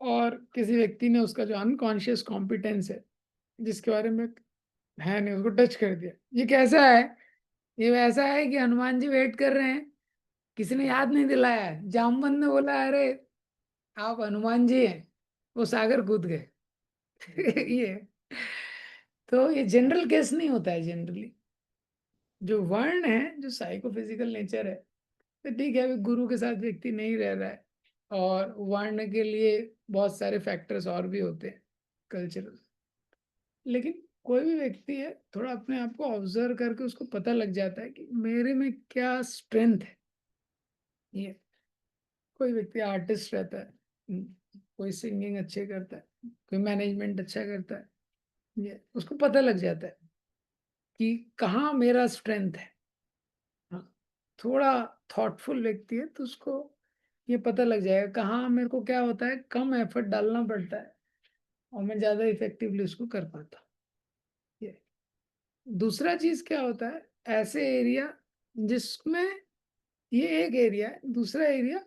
[SPEAKER 1] और किसी व्यक्ति ने उसका जो अनकॉन्शियस कॉम्पिटेंस है जिसके बारे में है नहीं, उसको टच कर दिया। ये कैसा है? ये वैसा है कि हनुमान जी वेट कर रहे हैं, किसी ने याद नहीं दिलाया है, जामवंत ने बोला अरे आप हनुमान जी हैं, वो सागर कूद गए। ये तो ये जनरल केस नहीं होता है। जनरली जो वर्ण है, जो साइकोफिजिकल नेचर है, तो ठीक है, अभी गुरु के साथ व्यक्ति नहीं रह रहा है, और वर्ण के लिए बहुत सारे फैक्टर्स और भी होते हैं कल्चरल, लेकिन कोई भी व्यक्ति है थोड़ा अपने आप को ऑब्जर्व करके उसको पता लग जाता है कि मेरे में क्या स्ट्रेंथ है। ये कोई व्यक्ति आर्टिस्ट रहता है, कोई सिंगिंग अच्छे करता है, कोई मैनेजमेंट अच्छा करता है, ये उसको पता लग जाता है कि कहाँ मेरा स्ट्रेंथ है। हाँ, थोड़ा थॉटफुल व्यक्ति है तो उसको ये पता लग जाएगा कहाँ मेरे को क्या होता है, कम एफर्ट डालना पड़ता है और मैं ज्यादा इफेक्टिवली उसको कर पाता हूँ। ये दूसरा चीज क्या होता है, ऐसे एरिया जिसमें, ये एक एरिया है, दूसरा एरिया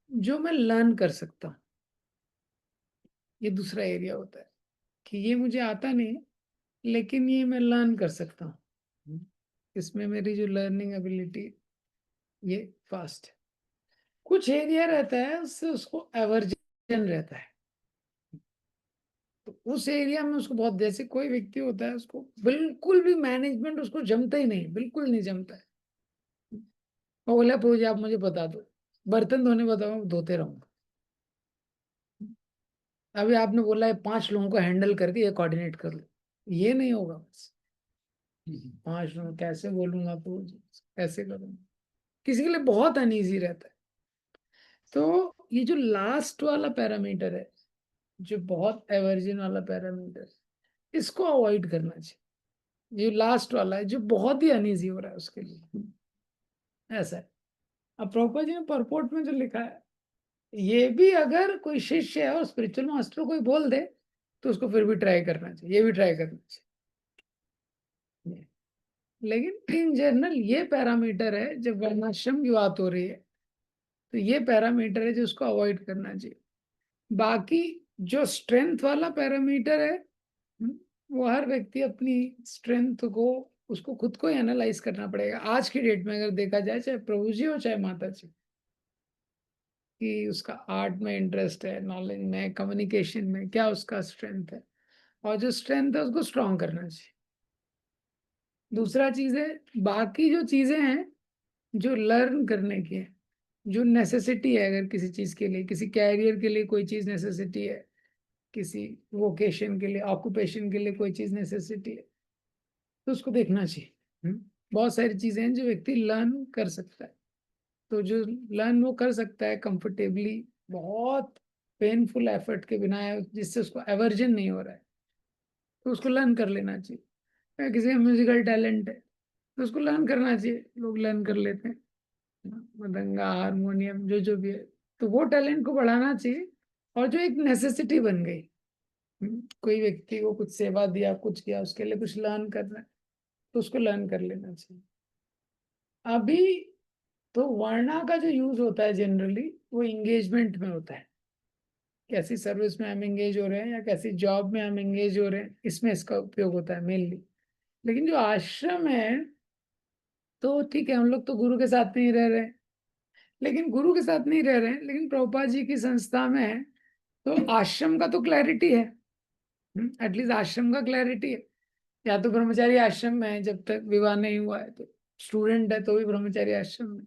[SPEAKER 1] जो मैं लर्न कर सकता हूँ, ये दूसरा एरिया होता है कि ये मुझे आता नहीं है लेकिन ये मैं लर्न कर सकता हूँ, इसमें मेरी जो लर्निंग एबिलिटी ये फास्ट है। कुछ एरिया रहता है उससे उसको एवर्जन रहता है, तो उस एरिया में उसको बहुत, जैसे कोई व्यक्ति होता है उसको बिल्कुल भी मैनेजमेंट उसको जमता ही नहीं, बिल्कुल नहीं जमता है। वो बोला प्रभु जी आप मुझे बता दो, बर्तन धोने बताओ, धोते रहूंगा। अभी आपने बोला है 5 लोगों को हैंडल करके ये कोऑर्डिनेट कर लो, ये नहीं होगा बस। 5 लोग कैसे बोलूंगा प्रभु जी, कैसे करूंगा, किसी के लिए बहुत अनईजी रहता है। तो ये जो लास्ट वाला पैरामीटर है, जो बहुत एवर्जन वाला पैरामीटर, इसको अवॉइड करना चाहिए। ये लास्ट वाला है जो बहुत ही अनईजी हो रहा है उसके लिए, ऐसा है। अब प्रभुपाद जी ने परपोर्ट में जो लिखा है, ये भी अगर कोई शिष्य है और स्पिरिचुअल मास्टर कोई बोल दे तो उसको फिर भी ट्राई करना चाहिए, ये भी ट्राई करना चाहिए। लेकिन इन जनरल ये पैरामीटर है, जब वर्णाश्रम की बात हो रही है तो ये पैरामीटर है जो उसको अवॉइड करना चाहिए। बाकी जो स्ट्रेंथ वाला पैरामीटर है, वो हर व्यक्ति अपनी स्ट्रेंथ को, उसको खुद को ही एनालाइज करना पड़ेगा। आज की डेट में अगर देखा जाए, चाहे प्रभु जी हो चाहे माता जी, कि उसका आर्ट में इंटरेस्ट है, नॉलेज में, कम्युनिकेशन में, क्या उसका स्ट्रेंथ है, और जो स्ट्रेंथ है उसको स्ट्रॉन्ग करना चाहिए। दूसरा चीज है, बाकी जो चीजें हैं जो लर्न करने की है, जो नेसेसिटी है, अगर किसी चीज के लिए, किसी कैरियर के लिए कोई चीज नेसेसिटी है, किसी वोकेशन के लिए, ऑक्यूपेशन के लिए कोई चीज नेसेसिटी है, तो उसको देखना चाहिए। बहुत सारी चीजें हैं जो व्यक्ति लर्न कर सकता है, तो जो लर्न वो कर सकता है कंफर्टेबली, बहुत पेनफुल एफर्ट के बिना, जिससे उसको एवर्जन नहीं हो रहा है, तो उसको लर्न कर लेना चाहिए। या किसी का म्यूजिकल टैलेंट है तो उसको लर्न करना चाहिए, लोग लर्न कर लेते हैं, मृदंगा, हारमोनियम, जो भी है, तो वो टैलेंट को बढ़ाना चाहिए। और जो एक नेसेसिटी बन गई, कोई व्यक्ति को कुछ सेवा दिया, कुछ किया, उसके लिए कुछ लर्न करना है, तो उसको लर्न कर लेना चाहिए। अभी तो वर्णा का जो यूज होता है जनरली वो इंगेजमेंट में होता है, कैसी सर्विस में हम एंगेज हो रहे हैं या कैसी जॉब में हम एंगेज हो रहे हैं, इसमें इसका उपयोग होता है मेनली। लेकिन जो आश्रम है, तो ठीक है हम लोग तो गुरु के साथ नहीं रह रहे हैं, लेकिन गुरु के साथ नहीं रह रहे हैं, लेकिन प्रभुपाद जी की संस्था में है, तो आश्रम का तो क्लैरिटी है, एटलीस्ट आश्रम का क्लैरिटी है। या तो ब्रह्मचारी आश्रम में है जब तक विवाह नहीं हुआ है, तो स्टूडेंट है तो भी ब्रह्मचारी आश्रम में,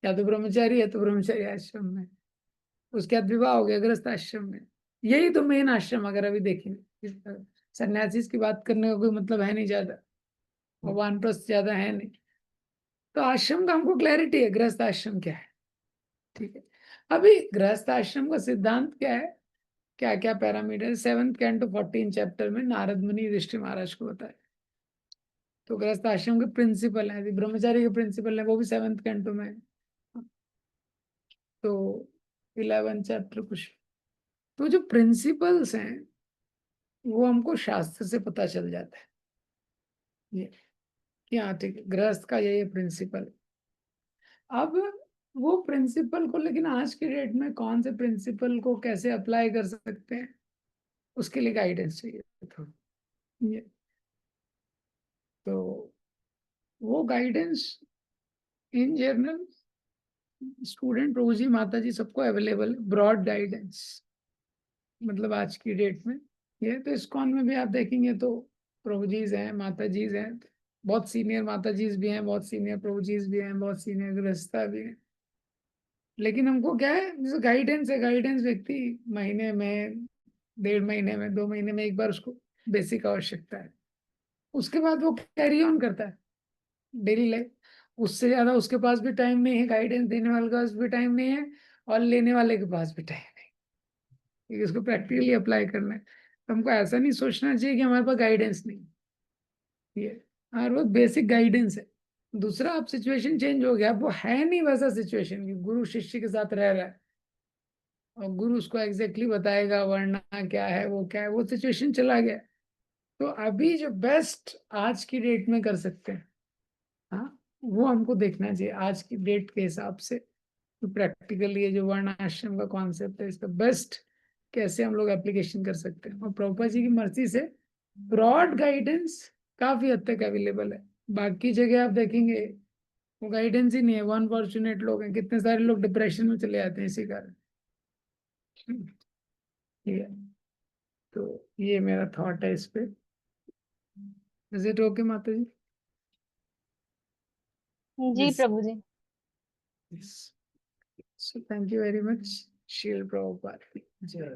[SPEAKER 1] या तो ब्रह्मचारी है तो ब्रह्मचारी आश्रम में, उसके बाद विवाह हो गया गृहस्थ आश्रम में। यही तो मेन आश्रम अगर अभी देखेंगे, सन्यासी की बात करने का कोई मतलब है नहीं ज्यादा, भगवान प्रस्त ज्यादा है नहीं। तो आश्रम का हमको क्लैरिटी है, गृहस्थ आश्रम क्या है, ठीक है। अभी गृहस्थ आश्रम का सिद्धांत क्या है, क्या क्या पैरामीटर, 7th कैंटो 14 चैप्टर में नारद मुनि युधिष्ठिर महाराज को बताया। तो गृहस्थ आश्रम के प्रिंसिपल है, ब्रह्मचारी के प्रिंसिपल है, वो भी 7th कैंटो में है। तो 11 चैप्टर कुछ, तो जो प्रिंसिपल्स हैं वो हमको शास्त्र से पता चल जाता है, ये कि हाँ ठीक है, गृहस्थ का ये प्रिंसिपल। अब वो प्रिंसिपल को, लेकिन आज की डेट में कौन से प्रिंसिपल को कैसे अप्लाई कर सकते हैं, उसके लिए गाइडेंस चाहिए थोड़ा, ये तो वो गाइडेंस इन जनरल स्टूडेंट, प्रभु जी, माता जी सबको अवेलेबल है, ब्रॉड गाइडेंस, मतलब आज की डेट में। ये तो इस्कॉन में भी आप देखेंगे तो प्रभु जीज हैं, माता जीज हैं, बहुत सीनियर माता जीज भी हैं, बहुत सीनियर प्रभु जीज भी हैं, बहुत सीनियर गृहस्था भी हैं। लेकिन हमको क्या है, जैसे गाइडेंस है, गाइडेंस व्यक्ति महीने में, 1.5 महीने में, 2 महीने में एक बार उसको बेसिक आवश्यकता है, उसके बाद वो कैरी ऑन करता है डेली लाइफ। उससे ज्यादा उसके पास भी टाइम नहीं है, गाइडेंस देने वाले के पास भी टाइम नहीं है, और लेने वाले के पास भी टाइम नहीं, क्योंकि उसको प्रैक्टिकली अप्लाई करना है। तो हमको ऐसा नहीं सोचना चाहिए कि हमारे पास गाइडेंस नहीं, ये हर वक्त बेसिक गाइडेंस है। दूसरा, अब सिचुएशन चेंज हो गया, अब वो है नहीं वैसा सिचुएशन कि गुरु शिष्य के साथ रह रहा है और गुरु उसको एग्जैक्टली बताएगा वरना क्या है वो क्या है, वो सिचुएशन चला गया। तो अभी जो बेस्ट आज की डेट में कर सकते हैं, हाँ, वो हमको देखना चाहिए आज की डेट के हिसाब से। तो प्रैक्टिकली ये जो वर्ण आश्रम का कॉन्सेप्ट है, इसका बेस्ट कैसे हम लोग एप्लीकेशन कर सकते हैं। और प्रभुपाद जी की मर्जी से ब्रॉड गाइडेंस काफी हद तक अवेलेबल है। बाकी जगह आप देखेंगे वो गाइडेंस ही नहीं है, वो अनफॉर्चुनेट लोग हैं, कितने सारे लोग डिप्रेशन में चले जाते हैं इसी कारण। ठीक है, तो ये मेरा थॉट है इस पे। इज इट ओके माता जी?
[SPEAKER 8] जी
[SPEAKER 1] Yes.
[SPEAKER 8] Prabhu ji.
[SPEAKER 1] Yes. So thank you very much, Shri Prabhupada. Jai.